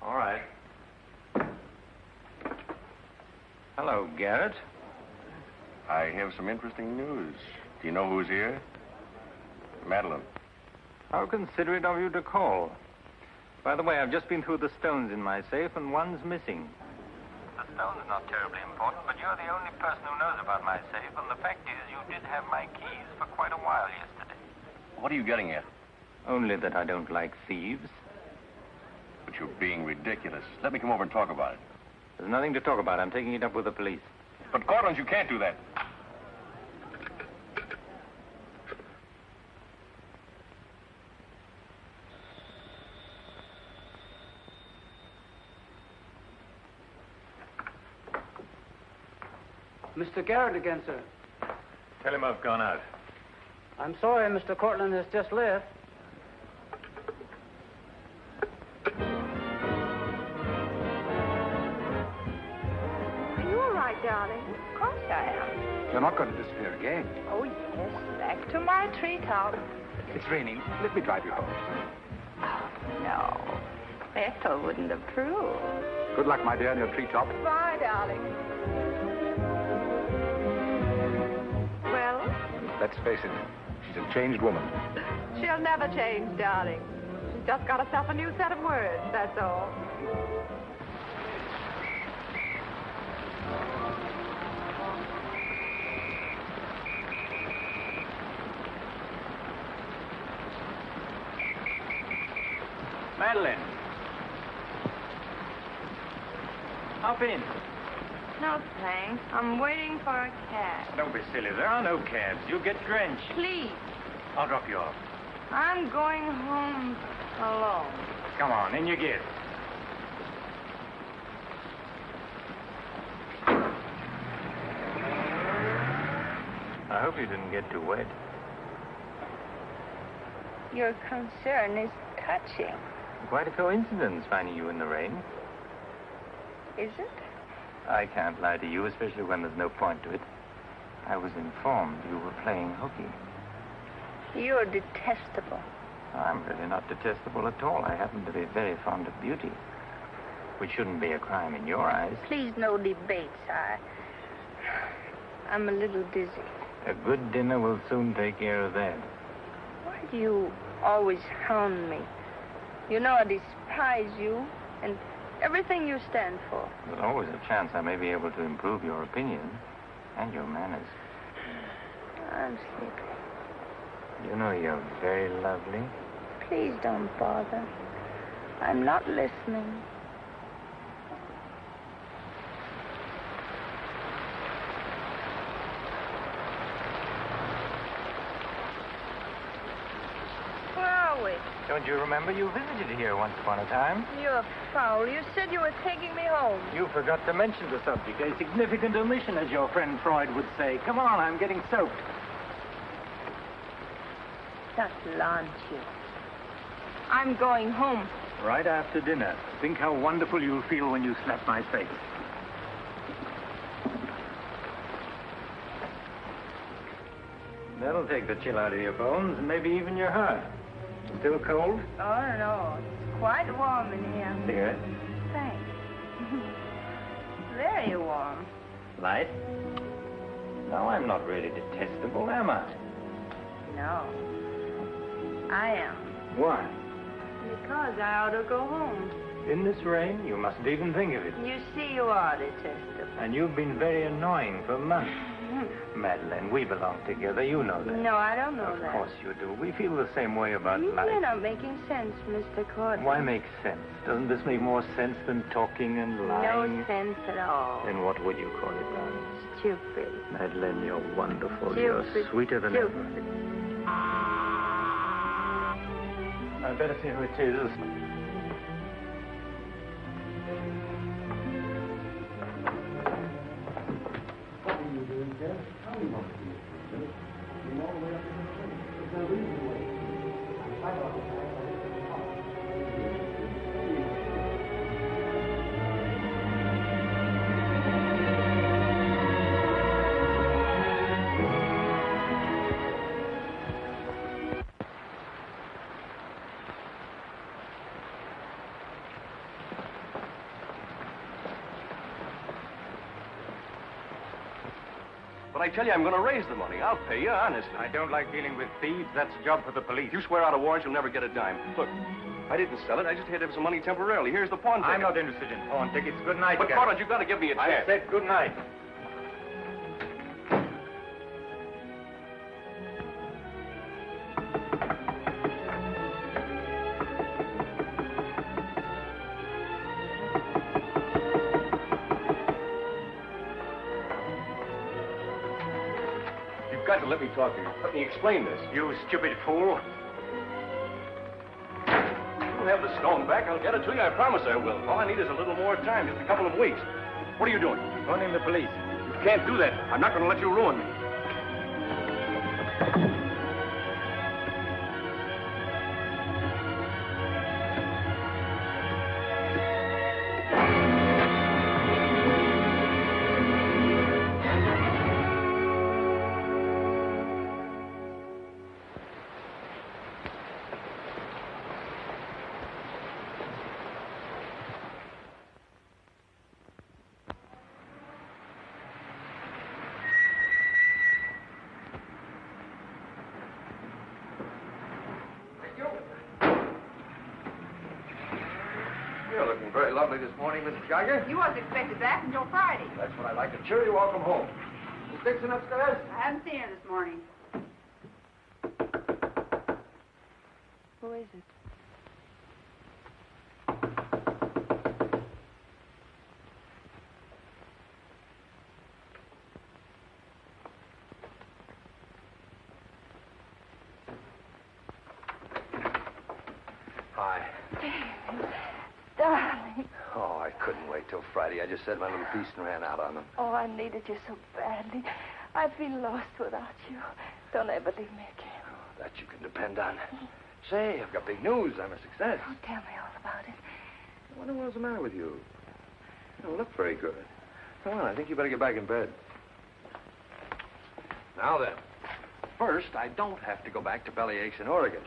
All right. Hello, Garrett. I have some interesting news. Do you know who's here? Madeleine. How considerate of you to call. By the way, I've just been through the stones in my safe, and one's missing. The stone's not terribly important, but you're the only person who knows about my safe, and the fact is you did have my keys for quite a while yesterday. What are you getting at? Only that I don't like thieves. But you're being ridiculous. Let me come over and talk about it. There's nothing to talk about. I'm taking it up with the police. But, Cortland, you can't do that. Mr. Garrett again, sir. Tell him I've gone out. I'm sorry, Mr. Cortland has just left. Are you all right, darling? Of course I am. You're not going to disappear again. Oh, yes. Back to my treetop. It's raining. Let me drive you home. Oh, no. Ethel wouldn't approve. Good luck, my dear, in your treetop. Bye, darling. Well? Let's face it, she's a changed woman. She'll never change, darling. She's just got herself a new set of words, that's all. Madeleine. Hop in. No, thanks. I'm waiting for a cab. Don't be silly. There are no cabs. You'll get drenched. Please. I'll drop you off. I'm going home alone. Come on, in you get. I hope you didn't get too wet. Your concern is touching. Quite a coincidence finding you in the rain. Is it? I can't lie to you, especially when there's no point to it. I was informed you were playing hooky. You're detestable. I'm really not detestable at all. I happen to be very fond of beauty, which shouldn't be a crime in your eyes. Please, no debates. I'm a little dizzy. A good dinner will soon take care of that. Why do you always hound me? You know I despise you and everything you stand for. There's always a chance I may be able to improve your opinion and your manners. I'm sleepy. You know you're very lovely. Please don't bother. I'm not listening. Where are we? Don't you remember you visited here once upon a time? You're foul. You said you were taking me home. You forgot to mention the subject. A significant omission, as your friend Freud would say. Come on, I'm getting soaked. Just launch you. I'm going home. Right after dinner. Think how wonderful you'll feel when you slap my face. That'll take the chill out of your bones and maybe even your heart. Still cold? Oh, no. It's quite warm in here. Cigarette? Thanks. Very warm. Light? No, I'm not really detestable, am I? No. I am. Why? Because I ought to go home. In this rain, you mustn't even think of it. You see, you are detestable. And you've been very annoying for months. Madeleine, we belong together. You know that. No, I don't know that. Of course you do. We feel the same way about life. You're not making sense, Mr. Courtney. Why make sense? Doesn't this make more sense than talking and lying? No sense at all. Then what would you call it, darling? Stupid. Madeleine, you're wonderful. Stupid. You're sweeter than ever. Stupid. I'd better see who it is. But I tell you, I'm going to raise the money. I'll pay you, honestly. I don't like dealing with thieves. That's a job for the police. You swear out a warrant, you'll never get a dime. Look, I didn't sell it. I just had to have some money temporarily. Here's the pawn ticket. I'm not interested in pawn tickets. Good night, But, Gordon, you've got to give me a chance. I said good night. You've got to let me talk to you. Let me explain this. You stupid fool. I'll have the stone back. I'll get it to you. I promise I will. All I need is a little more time, just a couple of weeks. What are you doing? Phoning the police. You can't do that. I'm not going to let you ruin me. You're looking very lovely this morning, Mrs. Geiger. You wasn't expected back until Friday. That's what I like. A cheery welcome home. Is Dixon upstairs? I haven't seen her this morning. Who is it? Hi. Darling. Oh, I couldn't wait till Friday. I just said my little piece and ran out on them. Oh, I needed you so badly. I feel lost without you. Don't ever leave me again. Oh, that you can depend on. Say, I've got big news. I'm a success. Oh, tell me all about it. I wonder what's the matter with you. You don't look very good. Come on, I think you better get back in bed. Now then, first, I don't have to go back to Bellyaches in Oregon.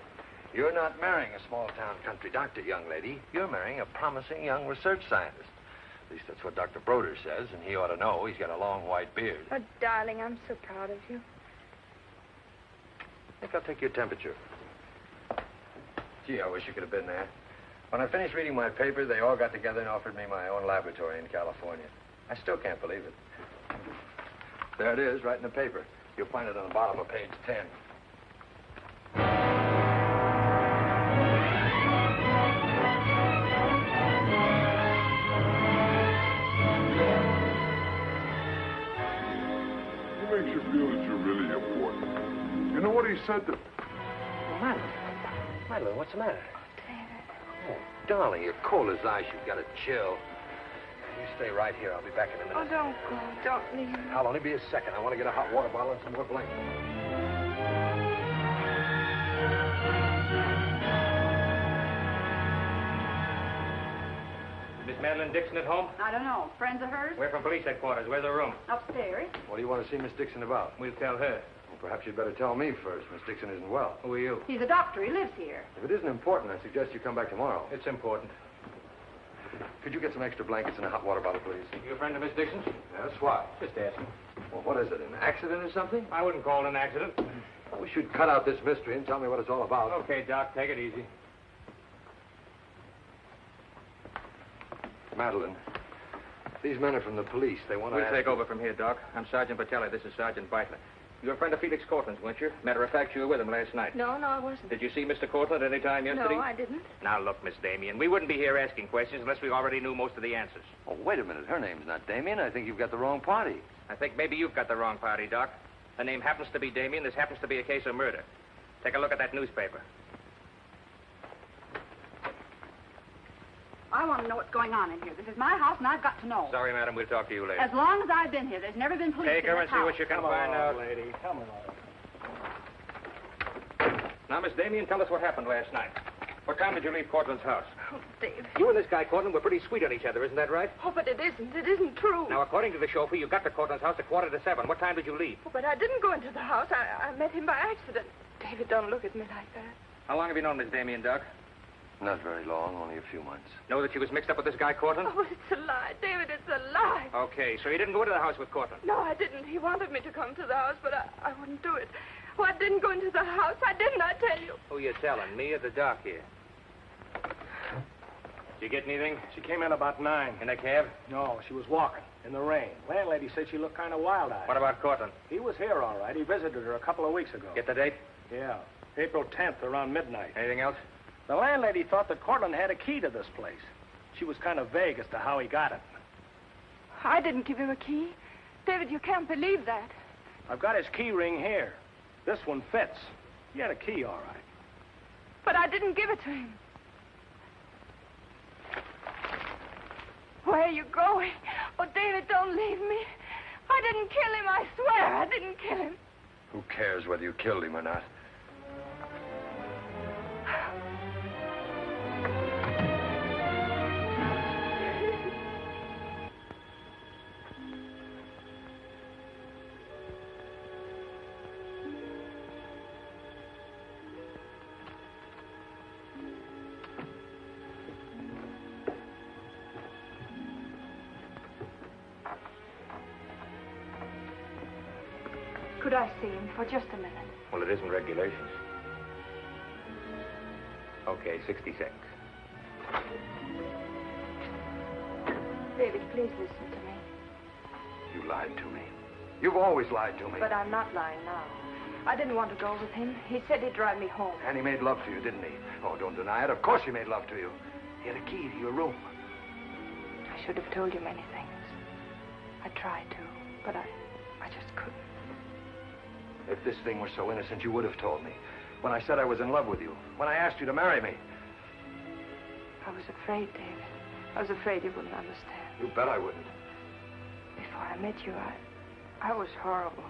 You're not marrying a small-town country doctor, young lady. You're marrying a promising young research scientist. At least that's what Dr. Broder says, and he ought to know. He's got a long white beard. Oh, darling, I'm so proud of you. I think I'll take your temperature. Gee, I wish you could have been there. When I finished reading my paper, they all got together and offered me my own laboratory in California. I still can't believe it. There it is, right in the paper. You'll find it on the bottom of page 10. What makes you feel that you're really important? You know what he said to... Well, Madeleine, what's the matter? Oh, darling, you're cold as ice. You've got to chill. You stay right here. I'll be back in a minute. Oh, don't go. Don't leave me. I'll only be a second. I want to get a hot water bottle and some more blankets. Miss Madeleine Dixon at home? I don't know. Friends of hers? We're from police headquarters. Where's the room? Upstairs. What do you want to see Miss Dixon about? We'll tell her. Well, perhaps you'd better tell me first. Miss Dixon isn't well. Who are you? He's a doctor. He lives here. If it isn't important, I suggest you come back tomorrow. It's important. Could you get some extra blankets and a hot water bottle, please? You a friend of Miss Dixon's? Yes, why? Just asking. Well, what is it, an accident or something? I wouldn't call it an accident. I wish you'd cut out this mystery and tell me what it's all about. Okay, Doc, take it easy. Madeline, these men are from the police. They want to We'll take over from here, Doc. I'm Sergeant Patelli. This is Sergeant Beitler. You're a friend of Felix Cortland's, weren't you? Matter of fact, you were with him last night. No, I wasn't. Did you see Mr. Cortland any time yesterday? No, I didn't. Now, look, Miss Damien, we wouldn't be here asking questions unless we already knew most of the answers. Oh, wait a minute. Her name's not Damien. I think you've got the wrong party. I think maybe you've got the wrong party, Doc. Her name happens to be Damien. This happens to be a case of murder. Take a look at that newspaper. I want to know what's going on in here. This is my house, and I've got to know. Sorry, madam. We'll talk to you later. As long as I've been here, there's never been police Take in her this and see house. what you can find out. lady. Come on. Now, Miss Damien, tell us what happened last night. What time did you leave Cortland's house? Oh, Dave. You and this guy, Cortland, were pretty sweet on each other, isn't that right? Oh, but it isn't. It isn't true. Now, according to the chauffeur, you got to Cortland's house at 6:45. What time did you leave? Oh, but I didn't go into the house. I met him by accident. David, don't look at me like that. How long have you known Miss Damien, Doc? Not very long, only a few months. Know that she was mixed up with this guy, Cortland? Oh, it's a lie. David, it's a lie. Okay, so you didn't go into the house with Cortland? No, I didn't. He wanted me to come to the house, but I wouldn't do it. Oh, I didn't go into the house. I didn't, I tell you. Who you telling, me or the doc here? Did you get anything? She came in about 9. In a cab? No, she was walking in the rain. Landlady said she looked kind of wild-eyed. What about Cortland? He was here, all right. He visited her a couple of weeks ago. Get the date? Yeah, April 10th, around midnight. Anything else? The landlady thought that Cortland had a key to this place. She was kind of vague as to how he got it. I didn't give him a key. David, you can't believe that. I've got his key ring here. This one fits. He had a key, all right. But I didn't give it to him. Where are you going? Oh, David, don't leave me. I didn't kill him, I swear. I didn't kill him. Who cares whether you killed him or not? Could I see him for just a minute? Well, it isn't regulations. Okay, 60 seconds. David, please listen to me. You lied to me. You've always lied to me. But I'm not lying now. I didn't want to go with him. He said he'd drive me home. And he made love to you, didn't he? Oh, don't deny it. Of course he made love to you. He had a key to your room. I should have told you many things. I tried to, but I just couldn't. If this thing were so innocent, you would have told me. When I said I was in love with you. When I asked you to marry me. I was afraid, David. I was afraid you wouldn't understand. You bet I wouldn't. Before I met you, I was horrible.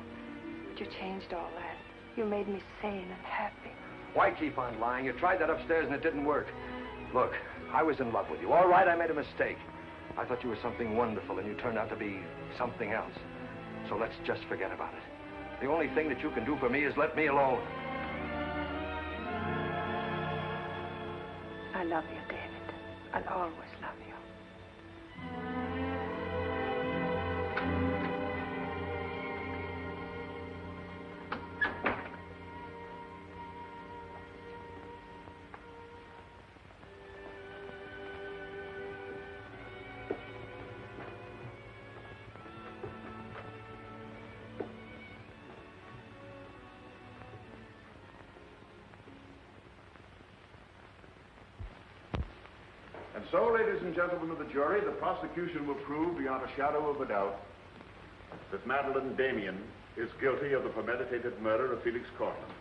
But you changed all that. You made me sane and happy. Why keep on lying? You tried that upstairs and it didn't work. Look, I was in love with you. All right, I made a mistake. I thought you were something wonderful and you turned out to be something else. So let's just forget about it. The only thing that you can do for me is let me alone. I love you, David. I'll always love you. And so, ladies and gentlemen of the jury, the prosecution will prove beyond a shadow of a doubt that Madeleine Damien is guilty of the premeditated murder of Felix Cortland.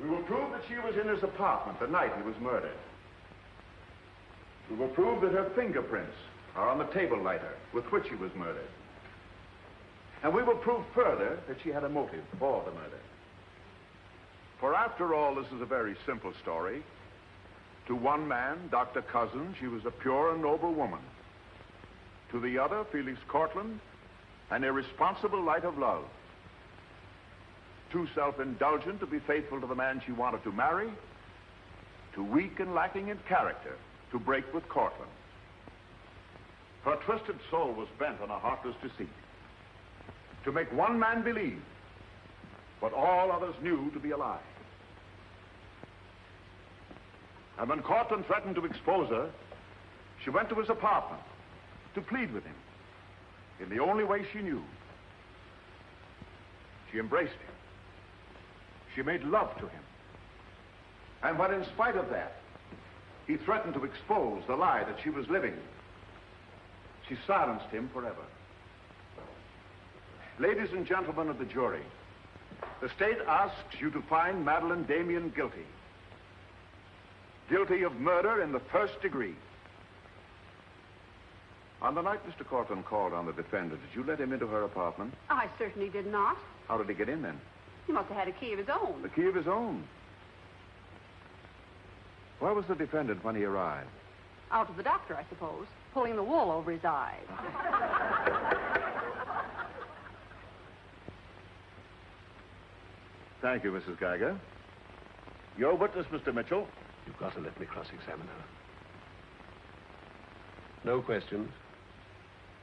We will prove that she was in his apartment the night he was murdered. We will prove that her fingerprints are on the table lighter with which he was murdered. And we will prove further that she had a motive for the murder. For after all, this is a very simple story. To one man, Dr. Cousins, she was a pure and noble woman. To the other, Felix Cortland, an irresponsible light of love. Too self-indulgent to be faithful to the man she wanted to marry. Too weak and lacking in character to break with Cortland. Her twisted soul was bent on a heartless deceit. To make one man believe what all others knew to be a lie. And when Cortland threatened to expose her, she went to his apartment to plead with him in the only way she knew. She embraced him. She made love to him. And when, in spite of that, he threatened to expose the lie that she was living, she silenced him forever. Ladies and gentlemen of the jury, the state asks you to find Madeleine Damien guilty. Guilty of murder in the first degree. On the night Mr. Cortland called on the defendant, did you let him into her apartment? I certainly did not. How did he get in then? He must have had a key of his own. The key of his own? Where was the defendant when he arrived? Out with the doctor, I suppose, pulling the wool over his eyes. Thank you, Mrs. Geiger. Your witness, Mr. Mitchell. You've got to let me cross-examine her. No questions.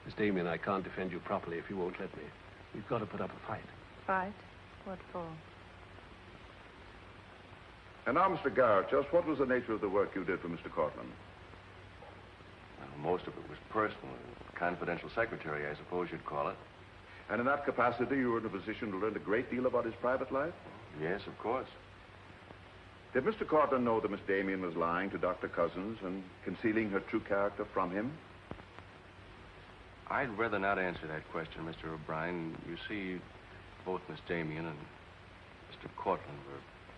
Miss Damien, I can't defend you properly if you won't let me. We've got to put up a fight. Fight? What for? And now, Mr. Garrett, just what was the nature of the work you did for Mr. Cortland? Well, most of it was personal. Confidential secretary, I suppose you'd call it. And in that capacity, you were in a position to learn a great deal about his private life? Yes, of course. Did Mr. Cortland know that Miss Damien was lying to Dr. Cousins and concealing her true character from him? I'd rather not answer that question, Mr. O'Brien. You see, both Miss Damien and Mr. Cortland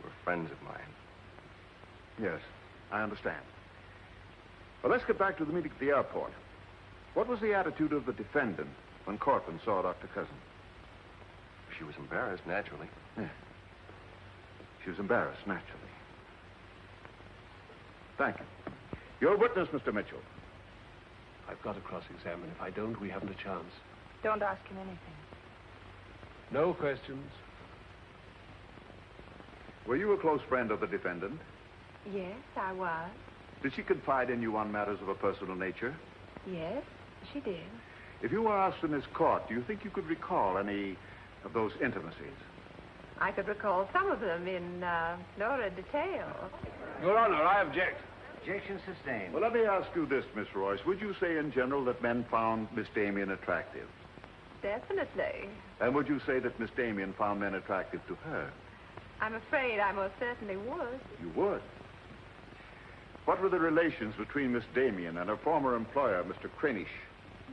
were friends of mine. Yes, I understand. Well, let's get back to the meeting at the airport. What was the attitude of the defendant when Cortland saw Dr. Cousins? She was embarrassed, naturally. Yeah. She was embarrassed, naturally. Thank you. Your witness, Mr. Mitchell. I've got to cross-examine. If I don't, we haven't a chance. Don't ask him anything. No questions. Were you a close friend of the defendant? Yes, I was. Did she confide in you on matters of a personal nature? Yes, she did. If you were asked in this court, do you think you could recall any of those intimacies? I could recall some of them in lurid detail. Your Honor, I object. Objection sustained. Well, let me ask you this, Miss Royce. Would you say in general that men found Miss Damien attractive? Definitely. And would you say that Miss Damien found men attractive to her? I'm afraid I most certainly would. You would? What were the relations between Miss Damien and her former employer, Mr. Cranish?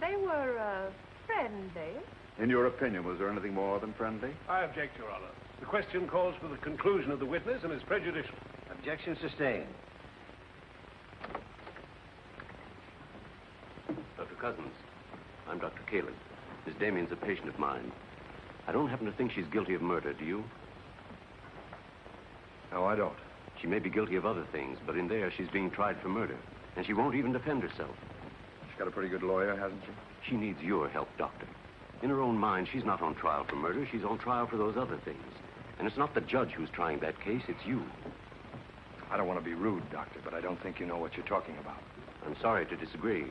They were friendly. In your opinion, was there anything more than friendly? I object, Your Honor. The question calls for the conclusion of the witness and is prejudicial. Objection sustained. Dr. Cousins, I'm Dr. Caleb. Miss Damien's a patient of mine. I don't happen to think she's guilty of murder, do you? No, I don't. She may be guilty of other things, but in there she's being tried for murder, and she won't even defend herself. She's got a pretty good lawyer, hasn't she? She needs your help, Doctor. In her own mind, she's not on trial for murder. She's on trial for those other things. And it's not the judge who's trying that case, it's you. I don't want to be rude, Doctor, but I don't think you know what you're talking about. I'm sorry to disagree.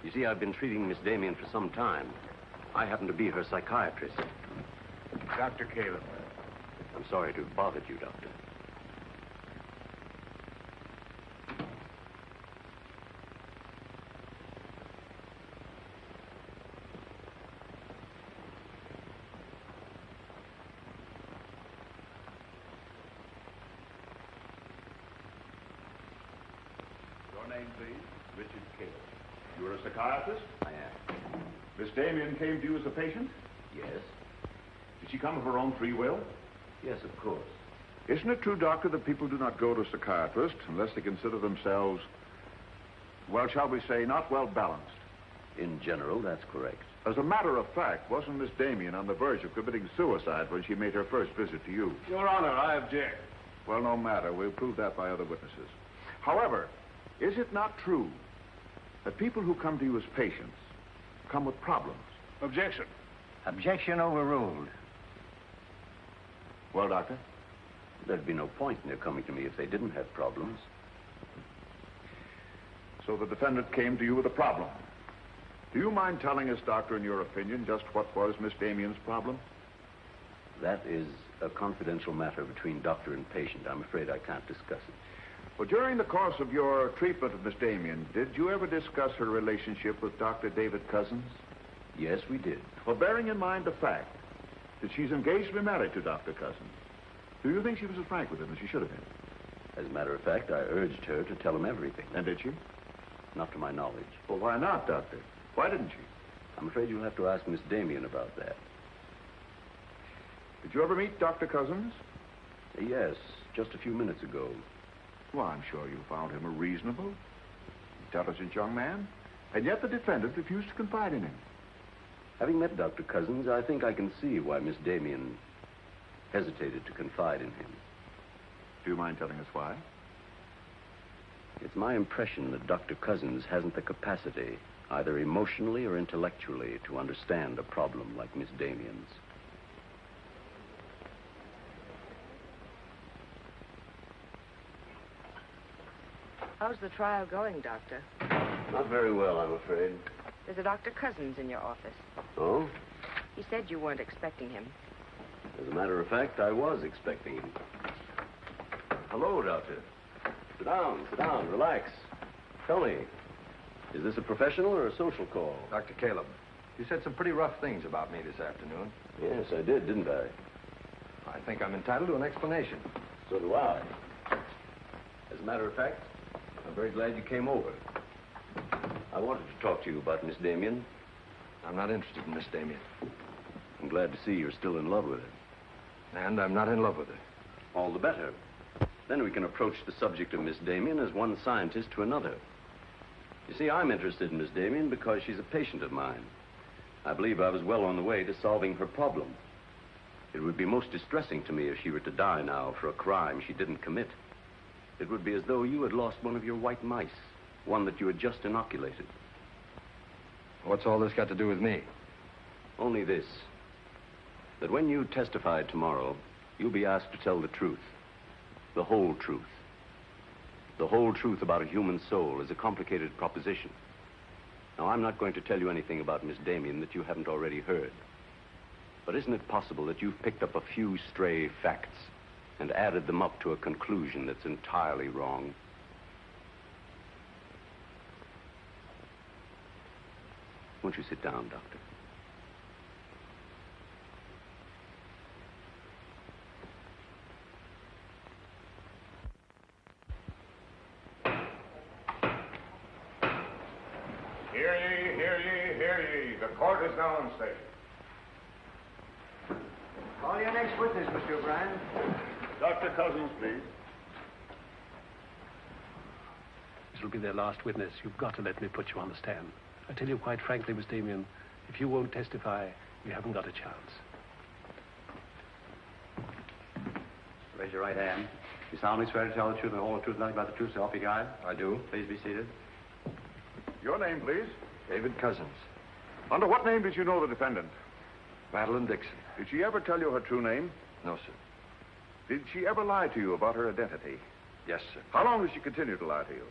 You see, I've been treating Miss Damien for some time. I happen to be her psychiatrist. Dr. Caleb. I'm sorry to have bothered you, Doctor. Your name, please? Richard Caleb. You're a psychiatrist? I am. Miss Damien came to you as a patient? Yes? Did she come of her own free will? Yes, of course. Isn't it true, Doctor, that people do not go to psychiatrists unless they consider themselves, well, shall we say, not well balanced? In general, that's correct. As a matter of fact, wasn't Miss Damien on the verge of committing suicide when she made her first visit to you? Your Honor, I object. Well, no matter. We'll prove that by other witnesses. However, is it not true that people who come to you as patients come with problems? Objection. Objection overruled. Well, Doctor? There'd be no point in their coming to me if they didn't have problems. So the defendant came to you with a problem. Do you mind telling us, Doctor, in your opinion, just what was Miss Damien's problem? That is a confidential matter between doctor and patient. I'm afraid I can't discuss it. Well, during the course of your treatment of Miss Damien, did you ever discuss her relationship with Dr. David Cousins? Yes, we did. Well, bearing in mind the fact that she's engaged to be married to Dr. Cousins, do you think she was as frank with him as she should have been? As a matter of fact, I urged her to tell him everything. And did she? Not to my knowledge. Well, why not, Doctor? Why didn't she? I'm afraid you'll have to ask Miss Damien about that. Did you ever meet Dr. Cousins? Yes, just a few minutes ago. Well, I'm sure you found him a reasonable, intelligent young man. And yet the defendant refused to confide in him. Having met Dr. Cousins, I think I can see why Miss Damien hesitated to confide in him. Do you mind telling us why? It's my impression that Dr. Cousins hasn't the capacity, either emotionally or intellectually, to understand a problem like Miss Damien's. How's the trial going, Doctor? Not very well, I'm afraid. There's a Dr. Cousins in your office. Oh? He said you weren't expecting him. As a matter of fact, I was expecting him. Hello, Doctor. Sit down, relax. Tell me, is this a professional or a social call? Dr. Caleb, you said some pretty rough things about me this afternoon. Yes, I did, didn't I? I think I'm entitled to an explanation. So do I. As a matter of fact, I'm very glad you came over. I wanted to talk to you about Miss Damien. I'm not interested in Miss Damien. I'm glad to see you're still in love with her. And I'm not in love with her. All the better. Then we can approach the subject of Miss Damien as one scientist to another. You see, I'm interested in Miss Damien because she's a patient of mine. I believe I was well on the way to solving her problem. It would be most distressing to me if she were to die now for a crime she didn't commit. It would be as though you had lost one of your white mice, one that you had just inoculated. What's all this got to do with me? Only this, that when you testify tomorrow, you'll be asked to tell the truth. The whole truth. The whole truth about a human soul is a complicated proposition. Now, I'm not going to tell you anything about Miss Damien that you haven't already heard. But isn't it possible that you've picked up a few stray facts and added them up to a conclusion that's entirely wrong? Won't you sit down, Doctor? Hear ye, hear ye, hear ye. The court is now in session. Call your next witness, Mr. O'Brien. Dr. Cousins, please. This will be their last witness. You've got to let me put you on the stand. I tell you quite frankly, Miss Damien, if you won't testify, you haven't got a chance. Raise your right hand. You solemnly swear to tell the truth and the whole truth, nothing but the truth, so help you God? I do. Please be seated. Your name, please. David Cousins. Under what name did you know the defendant? Madeleine Dixon. Did she ever tell you her true name? No, sir. Did she ever lie to you about her identity? Yes, sir. How long did she continue to lie to you?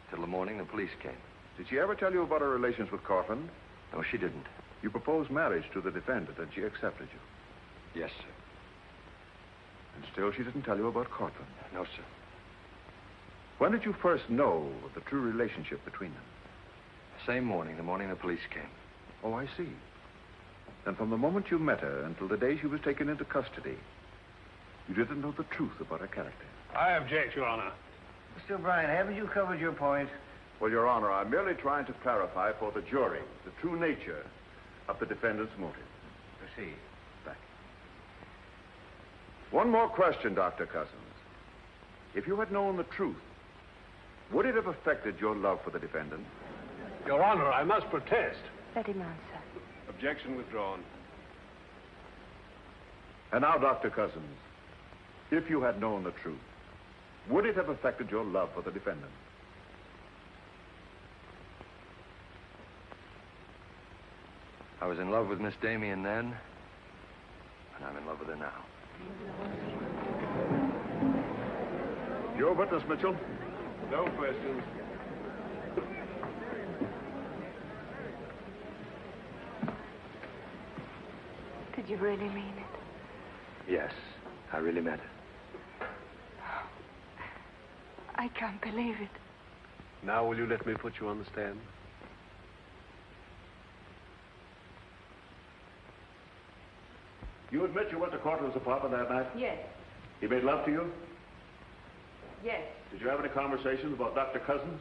Till the morning the police came. Did she ever tell you about her relations with Cortland? No, she didn't. You proposed marriage to the defendant, and she accepted you. Yes, sir. And still she didn't tell you about Cortland? No, sir. When did you first know of the true relationship between them? Same morning, the morning the police came. Oh, I see. Then from the moment you met her until the day she was taken into custody, you didn't know the truth about her character. I object, Your Honor. Mr. O'Brien, haven't you covered your point? Well, Your Honor, I'm merely trying to clarify for the jury the true nature of the defendant's motive. Proceed. Back. One more question, Dr. Cousins. If you had known the truth, would it have affected your love for the defendant? Your Honor, I must protest. Let him answer. Objection withdrawn. And now, Dr. Cousins, if you had known the truth, would it have affected your love for the defendant? I was in love with Miss Damien then, and I'm in love with her now. Your witness, Mitchell. No questions. Did you really mean it? Yes, I really meant it. I can't believe it. Now will you let me put you on the stand? You admit you went to Cortland's apartment that night? Yes. He made love to you? Yes. Did you have any conversations about Dr. Cousins?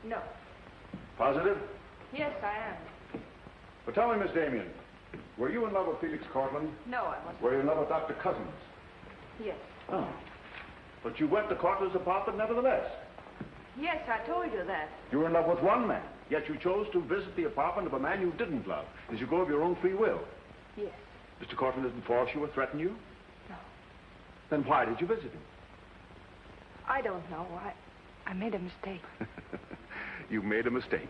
No. Positive? Yes, I am. But tell me, Miss Damien, were you in love with Felix Cortland? No, I wasn't. Were you in love with Dr. Cousins? Yes. Oh. But you went to Cortland's apartment nevertheless. Yes, I told you that. You were in love with one man, yet you chose to visit the apartment of a man you didn't love. Did you go of your own free will? Yes. Mr. Cortland didn't force you or threaten you? No. Then why did you visit him? I don't know. I made a mistake. You made a mistake.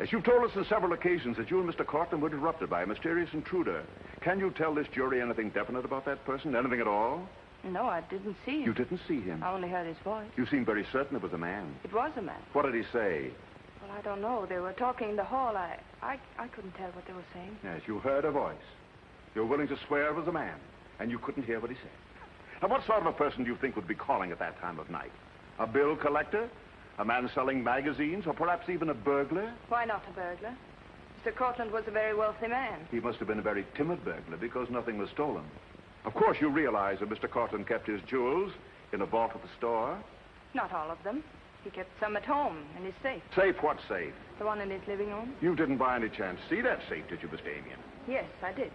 As you've told us on several occasions that you and Mr. Cortland were interrupted by a mysterious intruder. Can you tell this jury anything definite about that person? Anything at all? No, I didn't see him. You didn't see him? I only heard his voice. You seemed very certain it was a man. It was a man. What did he say? Well, I don't know. They were talking in the hall. I couldn't tell what they were saying. Yes, you heard a voice. You were willing to swear it was a man, and you couldn't hear what he said. Now, what sort of a person do you think would be calling at that time of night? A bill collector? A man selling magazines? Or perhaps even a burglar? Why not a burglar? Mr. Cortland was a very wealthy man. He must have been a very timid burglar because nothing was stolen. Of course, you realize that Mr. Cortland kept his jewels in a vault at the store? Not all of them. He kept some at home in his safe. Safe? What safe? The one in his living room? You didn't by any chance see that safe, did you, Miss Damien? Yes, I did.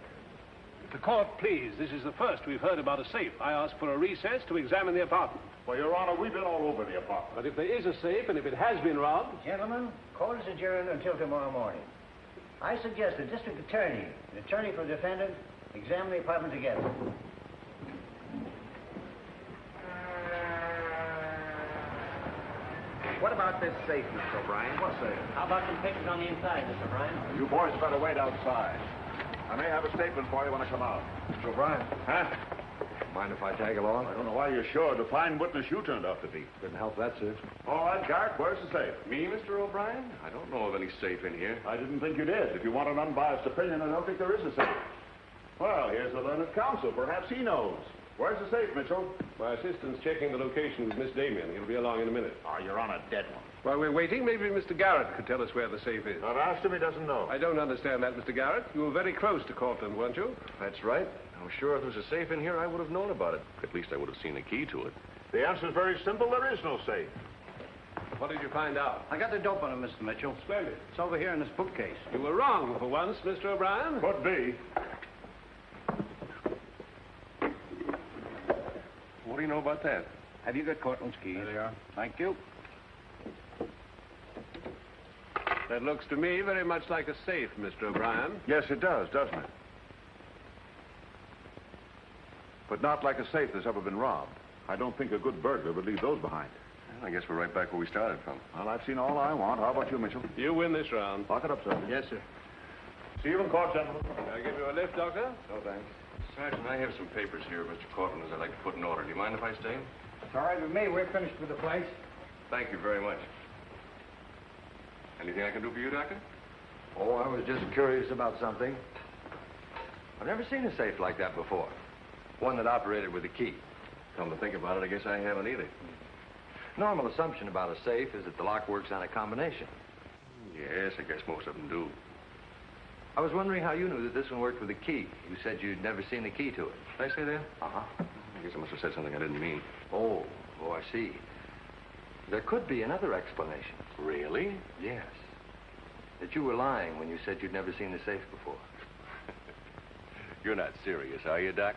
The court, please. This is the first we've heard about a safe. I asked for a recess to examine the apartment. Well, Your Honor, we've been all over the apartment. But if there is a safe, and if it has been robbed... Gentlemen, court is adjourned until tomorrow morning. I suggest the district attorney, the attorney for the defendant, examine the apartment together. What about this safe, Mr. O'Brien? What safe? How about some pictures on the inside, Mr. O'Brien? You boys better wait outside. I may have a statement for you when I come out. Mr. O'Brien. Huh? Mind if I tag along? I don't know why you're sure. The fine witness you turned out to be. Couldn't help that, sir. All right, Garrett, where's the safe? Me, Mr. O'Brien? I don't know of any safe in here. I didn't think you did. If you want an unbiased opinion, I don't think there is a safe. Well, here's the learned counsel. Perhaps he knows. Where's the safe, Mitchell? My assistant's checking the location with Miss Damien. He'll be along in a minute. Oh, you're on a dead one. While we're waiting, maybe Mr. Garrett could tell us where the safe is. I've asked him, he doesn't know. I don't understand that, Mr. Garrett. You were very close to Cortland, weren't you? That's right. I'm sure if there was a safe in here, I would have known about it. At least I would have seen a key to it. The answer's very simple. There is no safe. What did you find out? I got the dope on it, Mr. Mitchell. Splendid. It's over here in this bookcase. You were wrong for once, Mr. O'Brien. Could be. What do you know about that? Have you got Cortland's keys? There they are. Thank you. That looks to me very much like a safe, Mr. O'Brien. Yes, it does, doesn't it? But not like a safe that's ever been robbed. I don't think a good burglar would leave those behind. Well, I guess we're right back where we started from. Well, I've seen all I want. How about you, Mitchell? You win this round. Lock it up, sir. Yes, sir. See you in court, gentlemen. Can I give you a lift, Doctor? No, thanks. Sergeant, I have some papers here, Mr. Cortland, I'd like to put in order. Do you mind if I stay? It's all right with me. We're finished with the place. Thank you very much. Anything I can do for you, Doctor? Oh, I was just curious about something. I've never seen a safe like that before. One that operated with a key. Come to think about it, I guess I haven't either. Normal assumption about a safe is that the lock works on a combination. Yes, I guess most of them do. I was wondering how you knew that this one worked with a key. You said you'd never seen the key to it. Did I say that? Uh-huh. I guess I must have said something I didn't mean. Oh, I see. There could be another explanation. Really? Yes. That you were lying when you said you'd never seen the safe before. You're not serious, are you, Doc?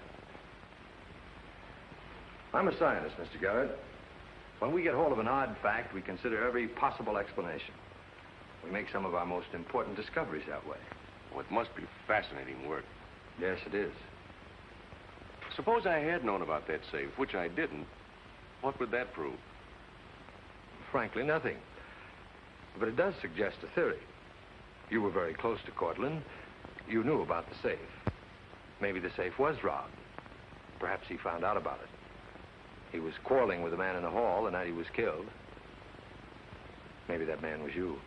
I'm a scientist, Mr. Garrett. When we get hold of an odd fact, we consider every possible explanation. We make some of our most important discoveries that way. Well, it must be fascinating work. Yes, it is. Suppose I had known about that safe, which I didn't. What would that prove? Frankly, nothing. But it does suggest a theory. You were very close to Cortland. You knew about the safe. Maybe the safe was robbed. Perhaps he found out about it. He was quarreling with a man in the hall the night he was killed. Maybe that man was you.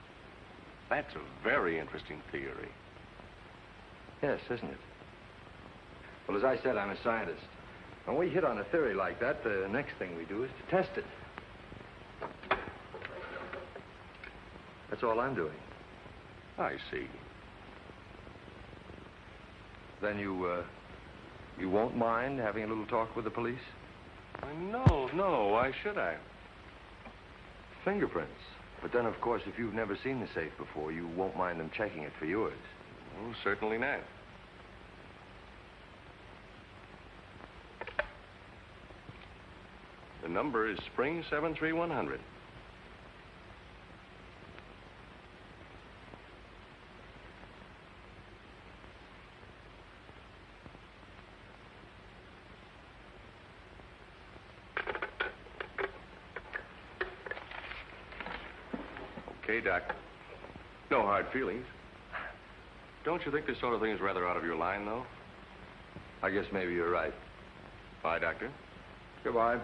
That's a very interesting theory. Yes, isn't it? Well, as I said, I'm a scientist. When we hit on a theory like that, the next thing we do is to test it. That's all I'm doing. I see. Then you won't mind having a little talk with the police? No, why should I? Fingerprints. But then, of course, if you've never seen the safe before, you won't mind them checking it for yours. Oh, certainly not. The number is Spring 73100. Okay, Doc. No hard feelings. Don't you think this sort of thing is rather out of your line, though? I guess maybe you're right. Bye, Doctor. Goodbye.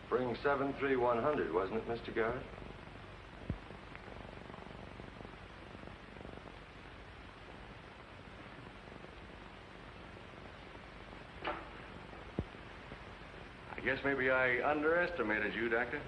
Spring 73100, wasn't it, Mr. Garrett? I guess maybe I underestimated you, Doctor.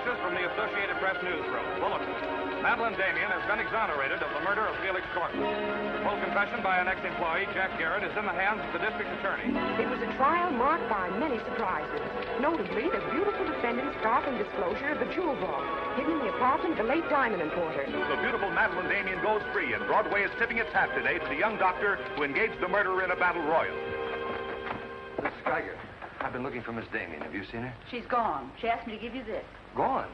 From the Associated Press newsroom. Bulletin. Madeleine Damien has been exonerated of the murder of Felix Cortland. Full confession by an ex-employee, Jack Garrett, is in the hands of the district attorney. It was a trial marked by many surprises. Notably, the beautiful defendant's startling disclosure of the jewel vault hidden in the apartment of the late diamond importer. The beautiful Madeleine Damien goes free, and Broadway is tipping its hat today to the young doctor who engaged the murderer in a battle royal. This is Geiger. I've been looking for Miss Damien. Have you seen her? She's gone. She asked me to give you this. Gone?